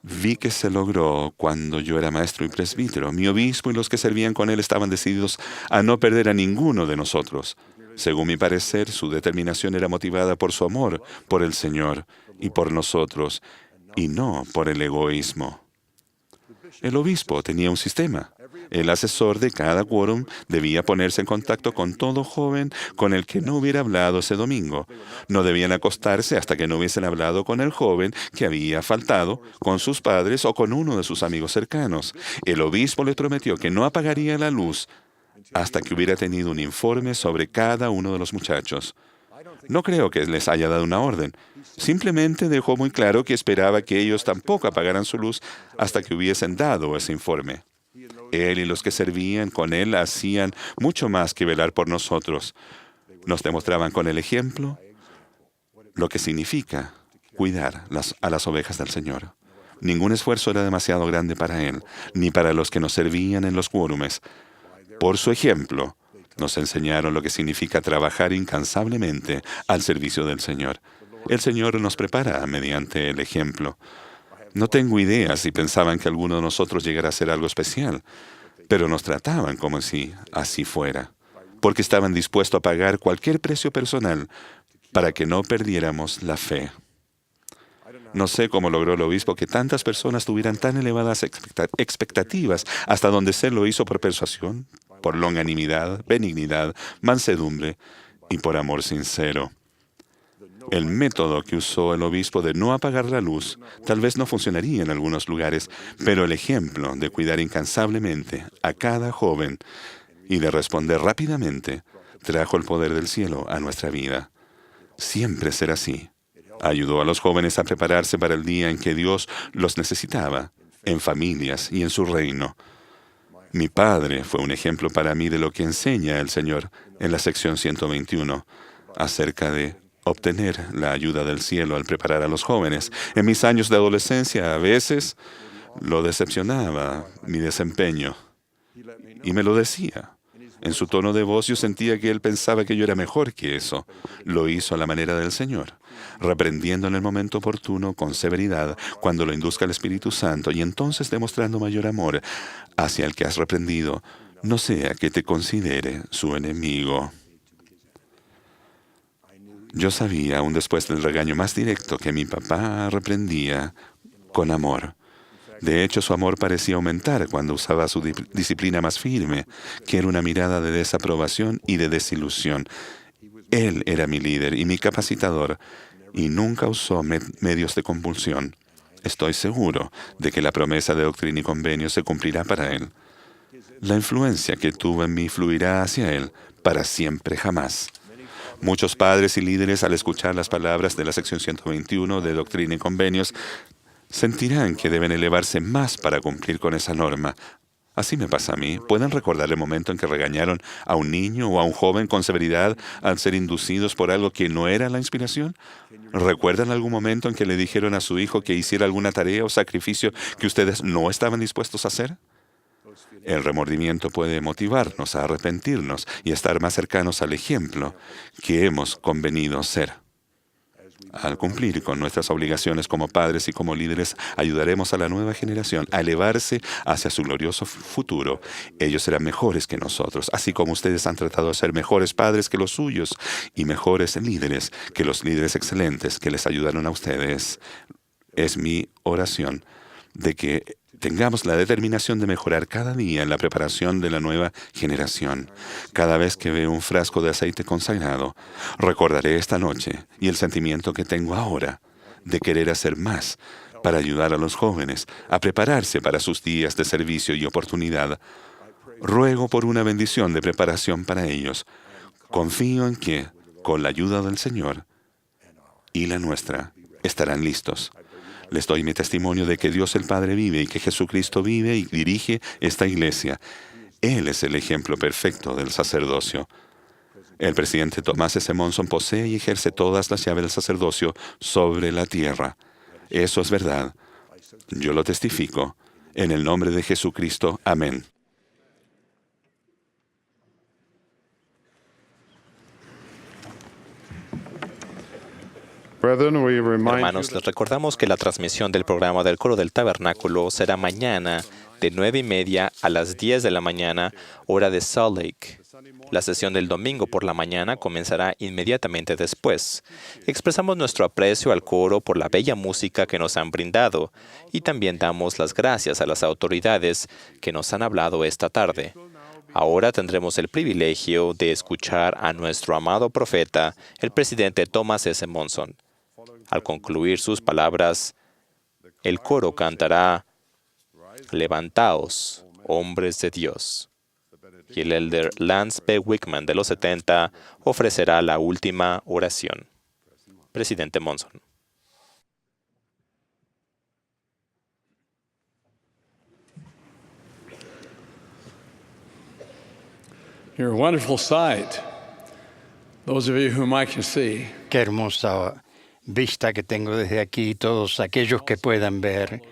Vi que se logró cuando yo era maestro y presbítero. Mi obispo y los que servían con él estaban decididos a no perder a ninguno de nosotros. Según mi parecer, su determinación era motivada por su amor por el Señor y por nosotros, y no por el egoísmo. El obispo tenía un sistema. El asesor de cada quórum debía ponerse en contacto con todo joven con el que no hubiera hablado ese domingo. No debían acostarse hasta que no hubiesen hablado con el joven que había faltado, con sus padres o con uno de sus amigos cercanos. El obispo le prometió que no apagaría la luz hasta que hubiera tenido un informe sobre cada uno de los muchachos. No creo que les haya dado una orden. Simplemente dejó muy claro que esperaba que ellos tampoco apagaran su luz hasta que hubiesen dado ese informe. Él y los que servían con él hacían mucho más que velar por nosotros. Nos demostraban con el ejemplo lo que significa cuidar a las ovejas del Señor. Ningún esfuerzo era demasiado grande para él, ni para los que nos servían en los quórumes. Por su ejemplo, nos enseñaron lo que significa trabajar incansablemente al servicio del Señor. El Señor nos prepara mediante el ejemplo. No tengo idea si pensaban que alguno de nosotros llegara a hacer algo especial, pero nos trataban como si así fuera, porque estaban dispuestos a pagar cualquier precio personal para que no perdiéramos la fe. No sé cómo logró el obispo que tantas personas tuvieran tan elevadas expectativas, hasta donde se lo hizo por persuasión, por longanimidad, benignidad, mansedumbre y por amor sincero. El método que usó el obispo de no apagar la luz tal vez no funcionaría en algunos lugares, pero el ejemplo de cuidar incansablemente a cada joven y de responder rápidamente trajo el poder del cielo a nuestra vida. Siempre será así. Ayudó a los jóvenes a prepararse para el día en que Dios los necesitaba, en familias y en su reino. Mi padre fue un ejemplo para mí de lo que enseña el Señor en la sección 121 acerca de obtener la ayuda del cielo al preparar a los jóvenes. En mis años de adolescencia, a veces lo decepcionaba mi desempeño. Y me lo decía. En su tono de voz yo sentía que él pensaba que yo era mejor que eso. Lo hizo a la manera del Señor, reprendiendo en el momento oportuno con severidad cuando lo induzca el Espíritu Santo y entonces demostrando mayor amor hacia el que has reprendido, no sea que te considere su enemigo. Yo sabía, aún después del regaño más directo, que mi papá reprendía con amor. De hecho, su amor parecía aumentar cuando usaba su disciplina más firme, que era una mirada de desaprobación y de desilusión. Él era mi líder y mi capacitador, y nunca usó medios de compulsión. Estoy seguro de que la promesa de Doctrina y Convenios se cumplirá para él. La influencia que tuvo en mí fluirá hacia él para siempre jamás. Muchos padres y líderes, al escuchar las palabras de la sección 121 de Doctrina y Convenios, sentirán que deben elevarse más para cumplir con esa norma. Así me pasa a mí. ¿Pueden recordar el momento en que regañaron a un niño o a un joven con severidad al ser inducidos por algo que no era la inspiración? ¿Recuerdan algún momento en que le dijeron a su hijo que hiciera alguna tarea o sacrificio que ustedes no estaban dispuestos a hacer? El remordimiento puede motivarnos a arrepentirnos y estar más cercanos al ejemplo que hemos convenido ser. Al cumplir con nuestras obligaciones como padres y como líderes, ayudaremos a la nueva generación a elevarse hacia su glorioso futuro. Ellos serán mejores que nosotros, así como ustedes han tratado de ser mejores padres que los suyos y mejores líderes que los líderes excelentes que les ayudaron a ustedes. Es mi oración de que tengamos la determinación de mejorar cada día en la preparación de la nueva generación. Cada vez que veo un frasco de aceite consagrado, recordaré esta noche y el sentimiento que tengo ahora de querer hacer más para ayudar a los jóvenes a prepararse para sus días de servicio y oportunidad. Ruego por una bendición de preparación para ellos. Confío en que, con la ayuda del Señor y la nuestra, estarán listos. Les doy mi testimonio de que Dios el Padre vive y que Jesucristo vive y dirige esta iglesia. Él es el ejemplo perfecto del sacerdocio. El presidente Thomas S. Monson posee y ejerce todas las llaves del sacerdocio sobre la tierra. Eso es verdad. Yo lo testifico. En el nombre de Jesucristo. Amén. Hermanos, les recordamos que la transmisión del programa del Coro del Tabernáculo será mañana de 9:30 a las 10 de la mañana, hora de Salt Lake. La sesión del domingo por la mañana comenzará inmediatamente después. Expresamos nuestro aprecio al coro por la bella música que nos han brindado y también damos las gracias a las autoridades que nos han hablado esta tarde. Ahora tendremos el privilegio de escuchar a nuestro amado profeta, el presidente Thomas S. Monson. Al concluir sus palabras, el coro cantará «Levantaos, hombres de Dios». Y el elder Lance P. Wickman de los 70 ofrecerá la última oración. Presidente Monson. You're a wonderful sight. Those of you whom I can see. Qué hermosa vista que tengo desde aquí, todos aquellos que puedan ver.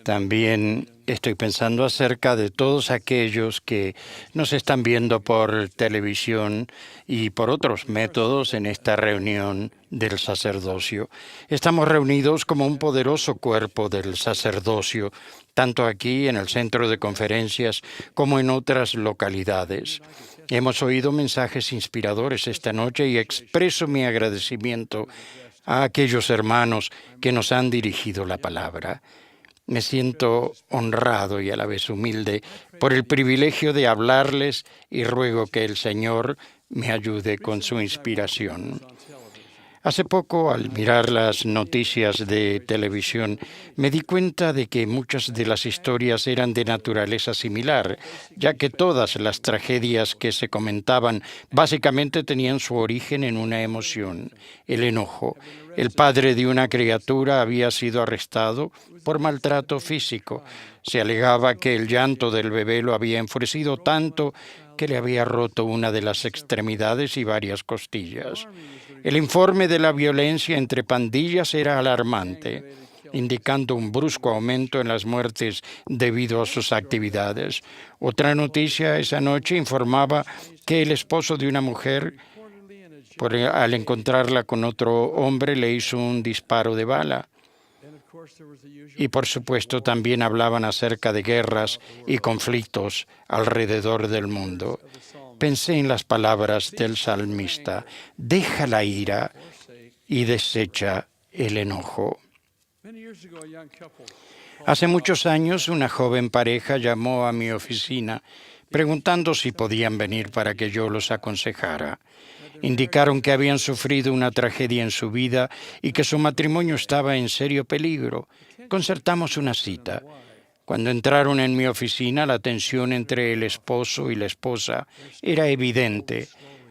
También estoy pensando acerca de todos aquellos que nos están viendo por televisión y por otros métodos en esta reunión del sacerdocio. Estamos reunidos como un poderoso cuerpo del sacerdocio, tanto aquí en el centro de conferencias como en otras localidades. Hemos oído mensajes inspiradores esta noche y expreso mi agradecimiento a aquellos hermanos que nos han dirigido la palabra. Me siento honrado y a la vez humilde por el privilegio de hablarles y ruego que el Señor me ayude con su inspiración. Hace poco, al mirar las noticias de televisión, me di cuenta de que muchas de las historias eran de naturaleza similar, ya que todas las tragedias que se comentaban básicamente tenían su origen en una emoción, el enojo. El padre de una criatura había sido arrestado por maltrato físico. Se alegaba que el llanto del bebé lo había enfurecido tanto que le había roto una de las extremidades y varias costillas. El informe de la violencia entre pandillas era alarmante, indicando un brusco aumento en las muertes debido a sus actividades. Otra noticia esa noche informaba que el esposo de una mujer, al encontrarla con otro hombre, le hizo un disparo de bala. Y por supuesto también hablaban acerca de guerras y conflictos alrededor del mundo. Pensé en las palabras del salmista: deja la ira y desecha el enojo. Hace muchos años, una joven pareja llamó a mi oficina preguntando si podían venir para que yo los aconsejara. Indicaron que habían sufrido una tragedia en su vida y que su matrimonio estaba en serio peligro. Concertamos una cita. Cuando entraron en mi oficina, la tensión entre el esposo y la esposa era evidente.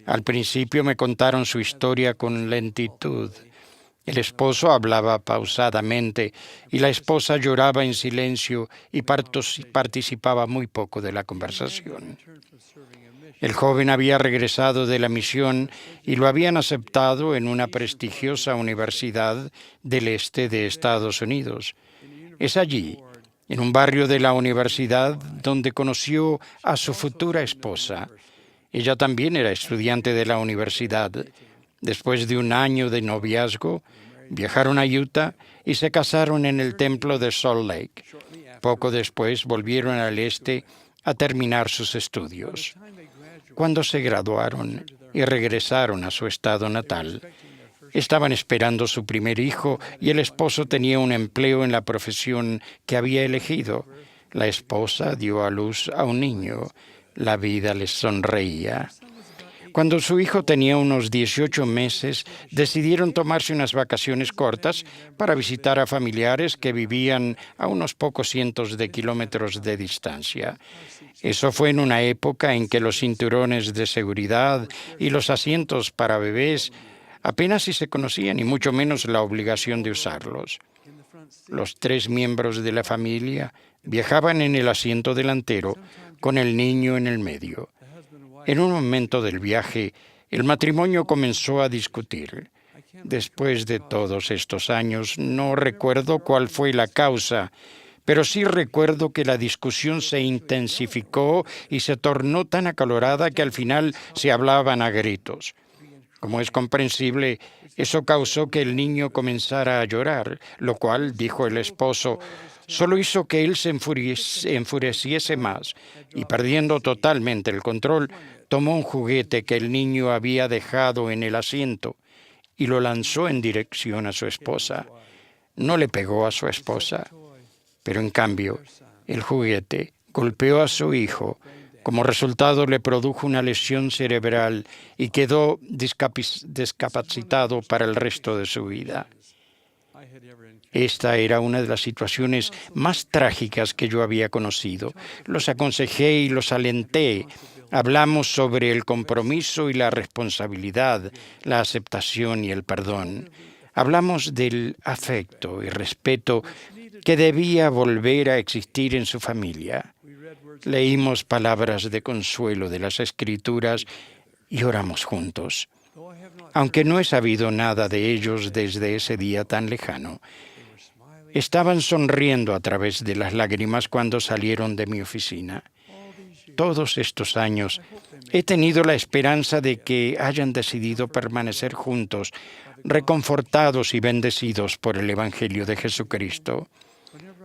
Al principio me contaron su historia con lentitud. El esposo hablaba pausadamente y la esposa lloraba en silencio y participaba muy poco de la conversación. El joven había regresado de la misión y lo habían aceptado en una prestigiosa universidad del este de Estados Unidos. Es allí, en un barrio de la universidad, donde conoció a su futura esposa. Ella también era estudiante de la universidad. Después de un año de noviazgo, viajaron a Utah y se casaron en el templo de Salt Lake. Poco después volvieron al este a terminar sus estudios. Cuando se graduaron y regresaron a su estado natal, estaban esperando su primer hijo y el esposo tenía un empleo en la profesión que había elegido. La esposa dio a luz a un niño. La vida les sonreía. Cuando su hijo tenía unos 18 meses, decidieron tomarse unas vacaciones cortas para visitar a familiares que vivían a unos pocos cientos de kilómetros de distancia. Eso fue en una época en que los cinturones de seguridad y los asientos para bebés apenas si se conocían y mucho menos la obligación de usarlos. Los 3 miembros de la familia viajaban en el asiento delantero con el niño en el medio. En un momento del viaje, el matrimonio comenzó a discutir. Después de todos estos años, no recuerdo cuál fue la causa, pero sí recuerdo que la discusión se intensificó y se tornó tan acalorada que al final se hablaban a gritos. Como es comprensible, eso causó que el niño comenzara a llorar, lo cual, dijo el esposo, solo hizo que él se enfureciese más y, perdiendo totalmente el control, tomó un juguete que el niño había dejado en el asiento y lo lanzó en dirección a su esposa. No le pegó a su esposa, pero en cambio, el juguete golpeó a su hijo. Como resultado, le produjo una lesión cerebral y quedó discapacitado para el resto de su vida. Esta era una de las situaciones más trágicas que yo había conocido. Los aconsejé y los alenté. Hablamos sobre el compromiso y la responsabilidad, la aceptación y el perdón. Hablamos del afecto y respeto que debía volver a existir en su familia. Leímos palabras de consuelo de las Escrituras y oramos juntos. Aunque no he sabido nada de ellos desde ese día tan lejano, estaban sonriendo a través de las lágrimas cuando salieron de mi oficina. Todos estos años he tenido la esperanza de que hayan decidido permanecer juntos, reconfortados y bendecidos por el Evangelio de Jesucristo.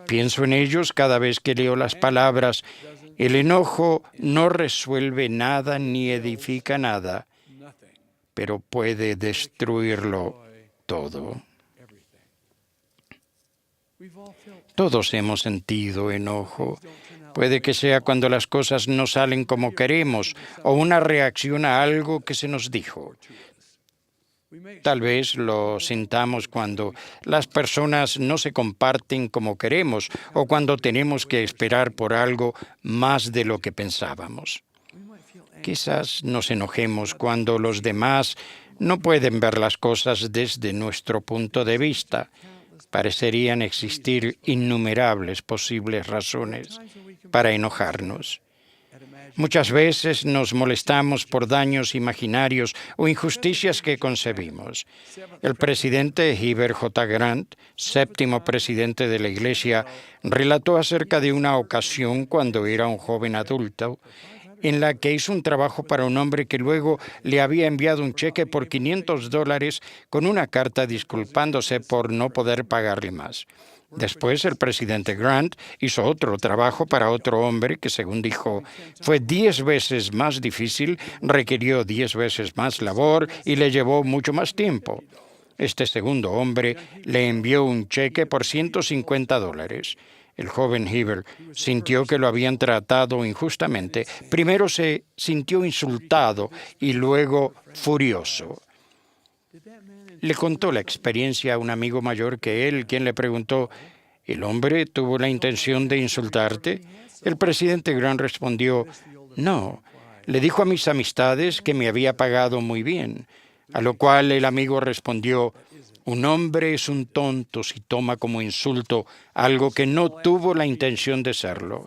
Pienso en ellos cada vez que leo las palabras: el enojo no resuelve nada ni edifica nada, pero puede destruirlo todo. Todos hemos sentido enojo. Puede que sea cuando las cosas no salen como queremos o una reacción a algo que se nos dijo. Tal vez lo sintamos cuando las personas no se comparten como queremos o cuando tenemos que esperar por algo más de lo que pensábamos. Quizás nos enojemos cuando los demás no pueden ver las cosas desde nuestro punto de vista. Parecerían existir innumerables posibles razones para enojarnos. Muchas veces nos molestamos por daños imaginarios o injusticias que concebimos. El presidente Heber J. Grant, 7º presidente de la Iglesia, relató acerca de una ocasión cuando era un joven adulto en la que hizo un trabajo para un hombre que luego le había enviado un cheque por $500 con una carta disculpándose por no poder pagarle más. Después, el presidente Grant hizo otro trabajo para otro hombre que, según dijo, fue 10 veces más difícil, requirió 10 veces más labor y le llevó mucho más tiempo. Este segundo hombre le envió un cheque por $150. El joven Heber sintió que lo habían tratado injustamente. Primero se sintió insultado y luego furioso. Le contó la experiencia a un amigo mayor que él, quien le preguntó: ¿el hombre tuvo la intención de insultarte? El presidente Grant respondió: no, le dijo a mis amistades que me había pagado muy bien. A lo cual el amigo respondió: Un hombre es un tonto si toma como insulto algo que no tuvo la intención de serlo.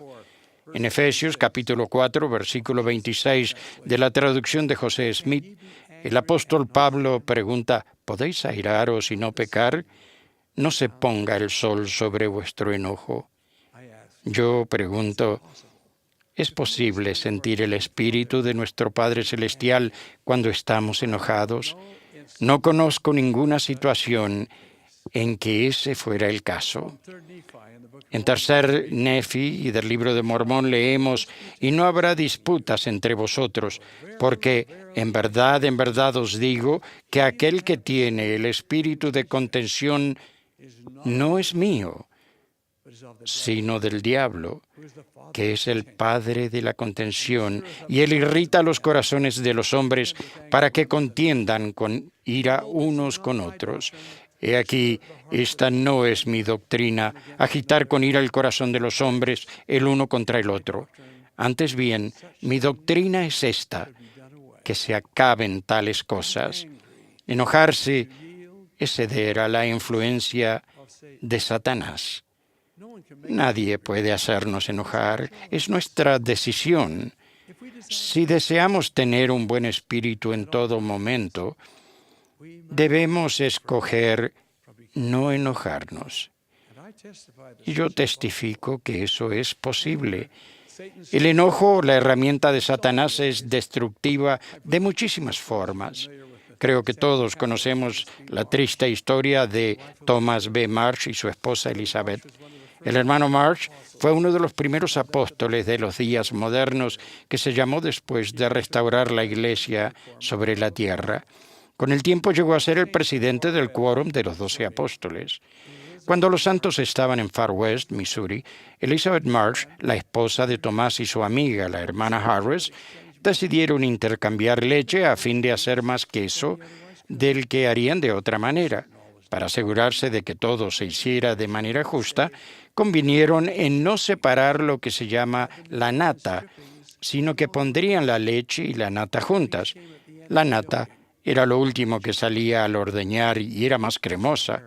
En Efesios capítulo 4, versículo 26 de la traducción de José Smith, el apóstol Pablo pregunta, ¿podéis airaros y no pecar? No se ponga el sol sobre vuestro enojo. Yo pregunto, ¿es posible sentir el Espíritu de nuestro Padre Celestial cuando estamos enojados? No conozco ninguna situación en que ese fuera el caso. En tercer Nefi y del libro de Mormón leemos, y no habrá disputas entre vosotros, porque en verdad os digo que aquel que tiene el espíritu de contención no es mío, sino del diablo, que es el padre de la contención, y él irrita los corazones de los hombres para que contiendan con ira unos con otros. He aquí, esta no es mi doctrina, agitar con ira el corazón de los hombres el uno contra el otro. Antes bien, mi doctrina es esta, que se acaben tales cosas. Enojarse es ceder a la influencia de Satanás. Nadie puede hacernos enojar, es nuestra decisión. Si deseamos tener un buen espíritu en todo momento, debemos escoger no enojarnos. Y yo testifico que eso es posible. El enojo, la herramienta de Satanás, es destructiva de muchísimas formas. Creo que todos conocemos la triste historia de Thomas B. Marsh y su esposa Elizabeth. El hermano Marsh fue uno de los primeros apóstoles de los días modernos que se llamó después de restaurar la iglesia sobre la tierra. Con el tiempo llegó a ser el presidente del quórum de los 12 apóstoles. Cuando los santos estaban en Far West, Missouri, Elizabeth Marsh, la esposa de Tomás, y su amiga, la hermana Harris, decidieron intercambiar leche a fin de hacer más queso del que harían de otra manera. Para asegurarse de que todo se hiciera de manera justa, convinieron en no separar lo que se llama la nata, sino que pondrían la leche y la nata juntas. La nata era lo último que salía al ordeñar y era más cremosa.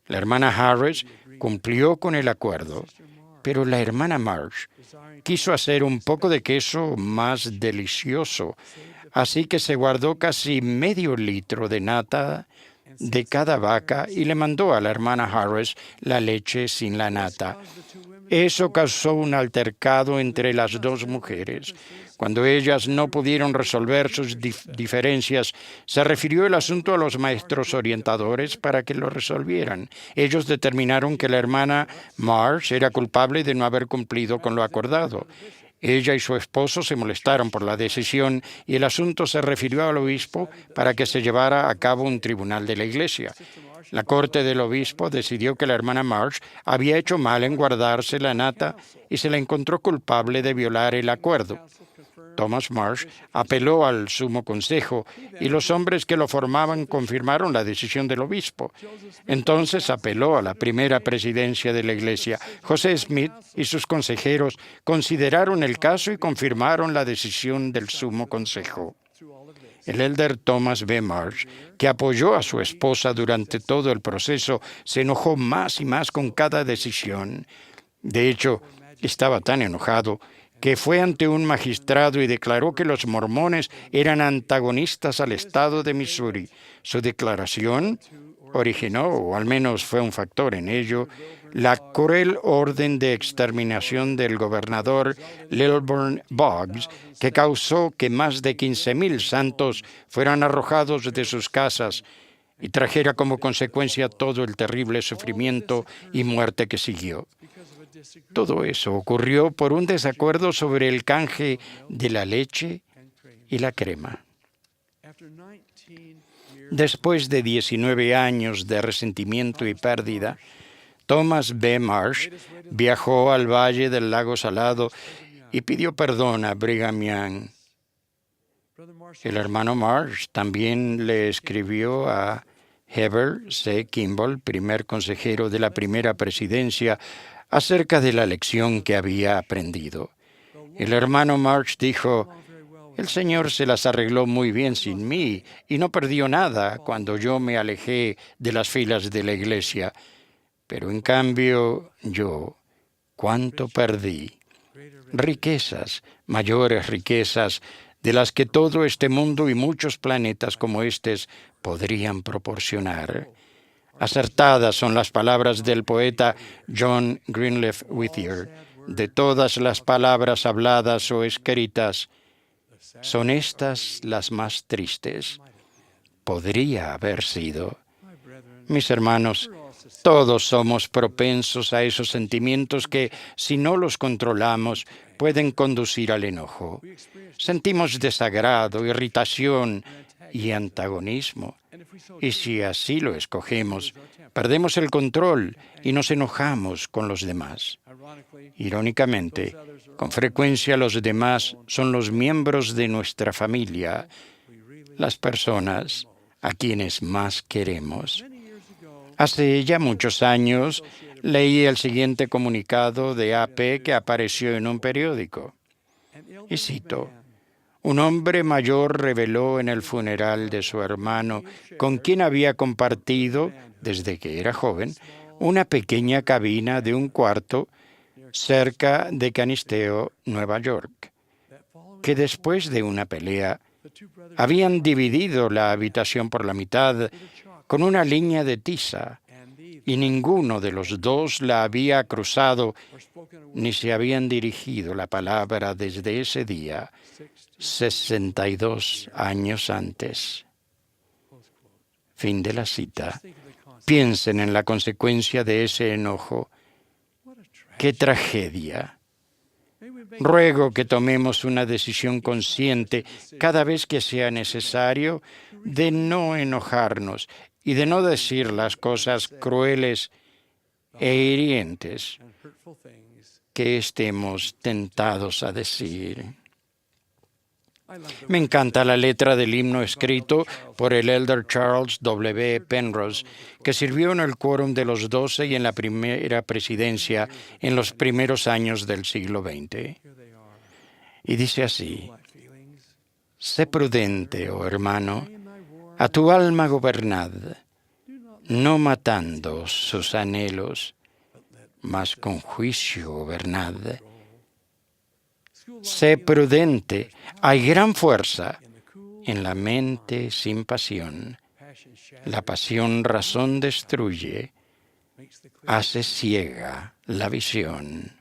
La hermana Harris cumplió con el acuerdo, pero la hermana Marsh quiso hacer un poco de queso más delicioso, así que se guardó casi medio litro de nata de cada vaca y le mandó a la hermana Harris la leche sin la nata. Eso causó un altercado entre las dos mujeres. Cuando ellas no pudieron resolver sus diferencias, se refirió el asunto a los maestros orientadores para que lo resolvieran. Ellos determinaron que la hermana Marsh era culpable de no haber cumplido con lo acordado. Ella y su esposo se molestaron por la decisión y el asunto se refirió al obispo para que se llevara a cabo un tribunal de la iglesia. La corte del obispo decidió que la hermana Marsh había hecho mal en guardarse la nata y se la encontró culpable de violar el acuerdo. Thomas Marsh apeló al Sumo Consejo y los hombres que lo formaban confirmaron la decisión del obispo. Entonces apeló a la primera presidencia de la iglesia. José Smith y sus consejeros consideraron el caso y confirmaron la decisión del Sumo Consejo. El elder Thomas B. Marsh, que apoyó a su esposa durante todo el proceso, se enojó más y más con cada decisión. De hecho, estaba tan enojado que fue ante un magistrado y declaró que los mormones eran antagonistas al estado de Missouri. Su declaración originó, o al menos fue un factor en ello, la cruel orden de exterminación del gobernador Lilburn Boggs, que causó que más de 15,000 santos fueran arrojados de sus casas y trajera como consecuencia todo el terrible sufrimiento y muerte que siguió. Todo eso ocurrió por un desacuerdo sobre el canje de la leche y la crema. Después de 19 años de resentimiento y pérdida, Thomas B. Marsh viajó al valle del lago Salado y pidió perdón a Brigham Young. El hermano Marsh también le escribió a Heber C. Kimball, primer consejero de la primera presidencia, acerca de la lección que había aprendido. El hermano Marsh dijo, El Señor se las arregló muy bien sin mí y no perdió nada cuando yo me alejé de las filas de la iglesia. Pero en cambio yo, ¿cuánto perdí? Riquezas, mayores riquezas, de las que todo este mundo y muchos planetas como estos podrían proporcionar. Acertadas son las palabras del poeta John Greenleaf Whittier. De todas las palabras habladas o escritas, son estas las más tristes. Podría haber sido. Mis hermanos, todos somos propensos a esos sentimientos que, si no los controlamos, pueden conducir al enojo. Sentimos desagrado, irritación y antagonismo. Y si así lo escogemos, perdemos el control y nos enojamos con los demás. Irónicamente, con frecuencia los demás son los miembros de nuestra familia, las personas a quienes más queremos. Hace ya muchos años leí el siguiente comunicado de AP que apareció en un periódico. Y cito: un hombre mayor reveló en el funeral de su hermano, con quien había compartido, desde que era joven, una pequeña cabina de un cuarto cerca de Canisteo, Nueva York, que después de una pelea habían dividido la habitación por la mitad con una línea de tiza, y ninguno de los dos la había cruzado ni se habían dirigido la palabra desde ese día, 62 años antes. Fin de la cita. Piensen en la consecuencia de ese enojo. ¡Qué tragedia! Ruego que tomemos una decisión consciente cada vez que sea necesario de no enojarnos y de no decir las cosas crueles e hirientes que estemos tentados a decir. Me encanta la letra del himno escrito por el elder Charles W. Penrose, que sirvió en el Quórum de los 12 y en la primera presidencia en los primeros años del siglo XX. Y dice así: sé prudente, oh hermano, a tu alma gobernad, no matando sus anhelos, mas con juicio gobernad. Sé prudente, hay gran fuerza en la mente sin pasión. La pasión razón destruye, hace ciega la visión.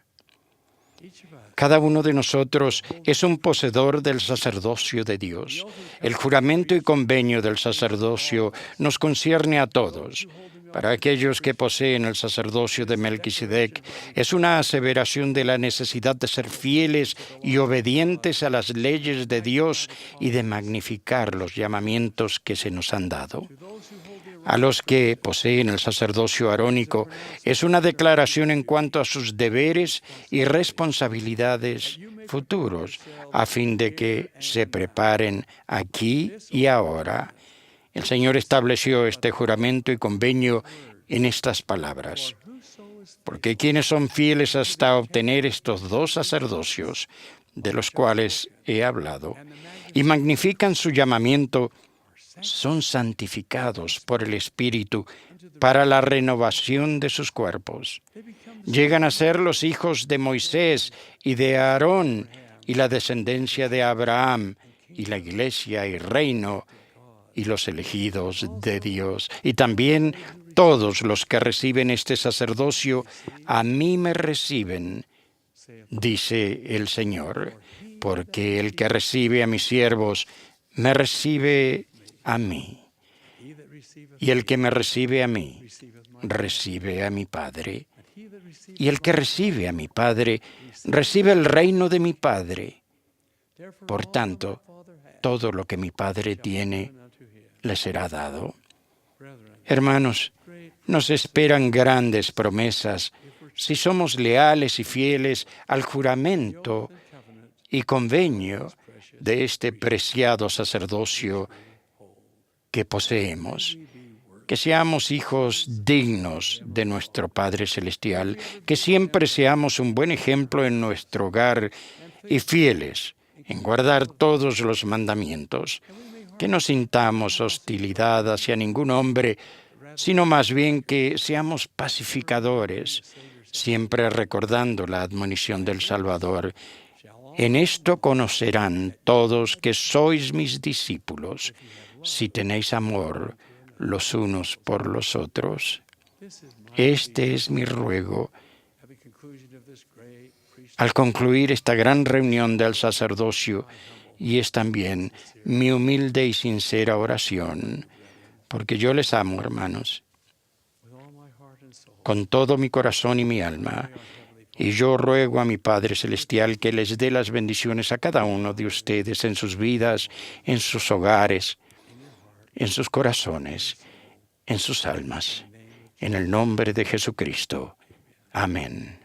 Cada uno de nosotros es un poseedor del sacerdocio de Dios. El juramento y convenio del sacerdocio nos concierne a todos. Para aquellos que poseen el sacerdocio de Melquisedec, es una aseveración de la necesidad de ser fieles y obedientes a las leyes de Dios y de magnificar los llamamientos que se nos han dado. A los que poseen el sacerdocio arónico, es una declaración en cuanto a sus deberes y responsabilidades futuros, a fin de que se preparen aquí y ahora. El Señor estableció este juramento y convenio en estas palabras: porque quienes son fieles hasta obtener estos dos sacerdocios, de los cuales he hablado, y magnifican su llamamiento, son santificados por el Espíritu para la renovación de sus cuerpos. Llegan a ser los hijos de Moisés y de Aarón, y la descendencia de Abraham, y la iglesia y reino, y los elegidos de Dios. Y también todos los que reciben este sacerdocio, a mí me reciben, dice el Señor, porque el que recibe a mis siervos, me recibe a mí. Y el que me recibe a mí, recibe a mi Padre. Y el que recibe a mi Padre, recibe el reino de mi Padre. Por tanto, todo lo que mi Padre tiene, le será dado. Hermanos, nos esperan grandes promesas si somos leales y fieles al juramento y convenio de este preciado sacerdocio que poseemos. Que seamos hijos dignos de nuestro Padre Celestial, que siempre seamos un buen ejemplo en nuestro hogar y fieles en guardar todos los mandamientos, que no sintamos hostilidad hacia ningún hombre, sino más bien que seamos pacificadores, siempre recordando la admonición del Salvador. En esto conocerán todos que sois mis discípulos, si tenéis amor los unos por los otros. Este es mi ruego. Al concluir esta gran reunión del sacerdocio, y es también mi humilde y sincera oración, porque yo les amo, hermanos, con todo mi corazón y mi alma, y yo ruego a mi Padre Celestial que les dé las bendiciones a cada uno de ustedes en sus vidas, en sus hogares, en sus corazones, en sus almas. En el nombre de Jesucristo. Amén.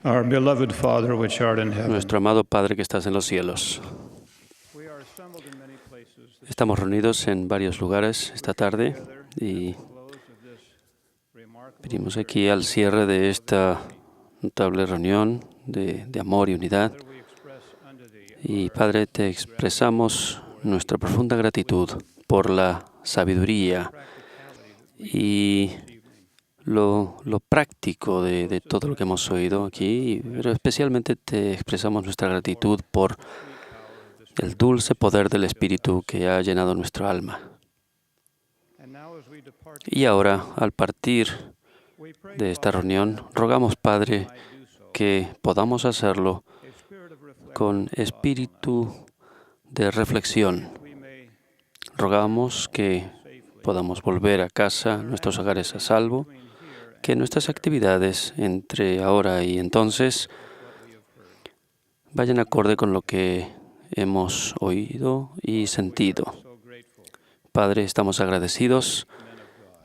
Our beloved Father, which art in heaven. Nuestro amado Padre que estás en los cielos. Estamos reunidos en varios lugares esta tarde y venimos aquí al cierre de esta notable reunión de amor y unidad. Y Padre, te expresamos nuestra profunda gratitud por la sabiduría y lo práctico de todo lo que hemos oído aquí, pero especialmente te expresamos nuestra gratitud por el dulce poder del Espíritu que ha llenado nuestra alma. Y ahora, al partir de esta reunión, rogamos, Padre, que podamos hacerlo con espíritu de reflexión. Rogamos que podamos volver a casa, nuestros hogares a salvo, que nuestras actividades entre ahora y entonces vayan acorde con lo que hemos oído y sentido. Padre, estamos agradecidos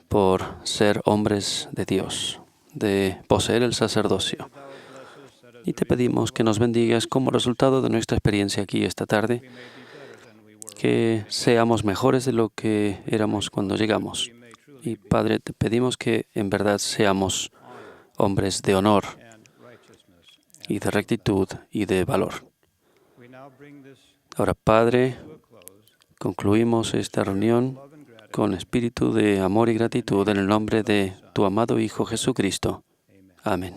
por ser hombres de Dios, de poseer el sacerdocio. Y te pedimos que nos bendigas como resultado de nuestra experiencia aquí esta tarde, que seamos mejores de lo que éramos cuando llegamos. Y Padre, te pedimos que en verdad seamos hombres de honor y de rectitud y de valor. Ahora, Padre, Concluimos esta reunión con espíritu de amor y gratitud en el nombre de tu amado Hijo Jesucristo. Amén.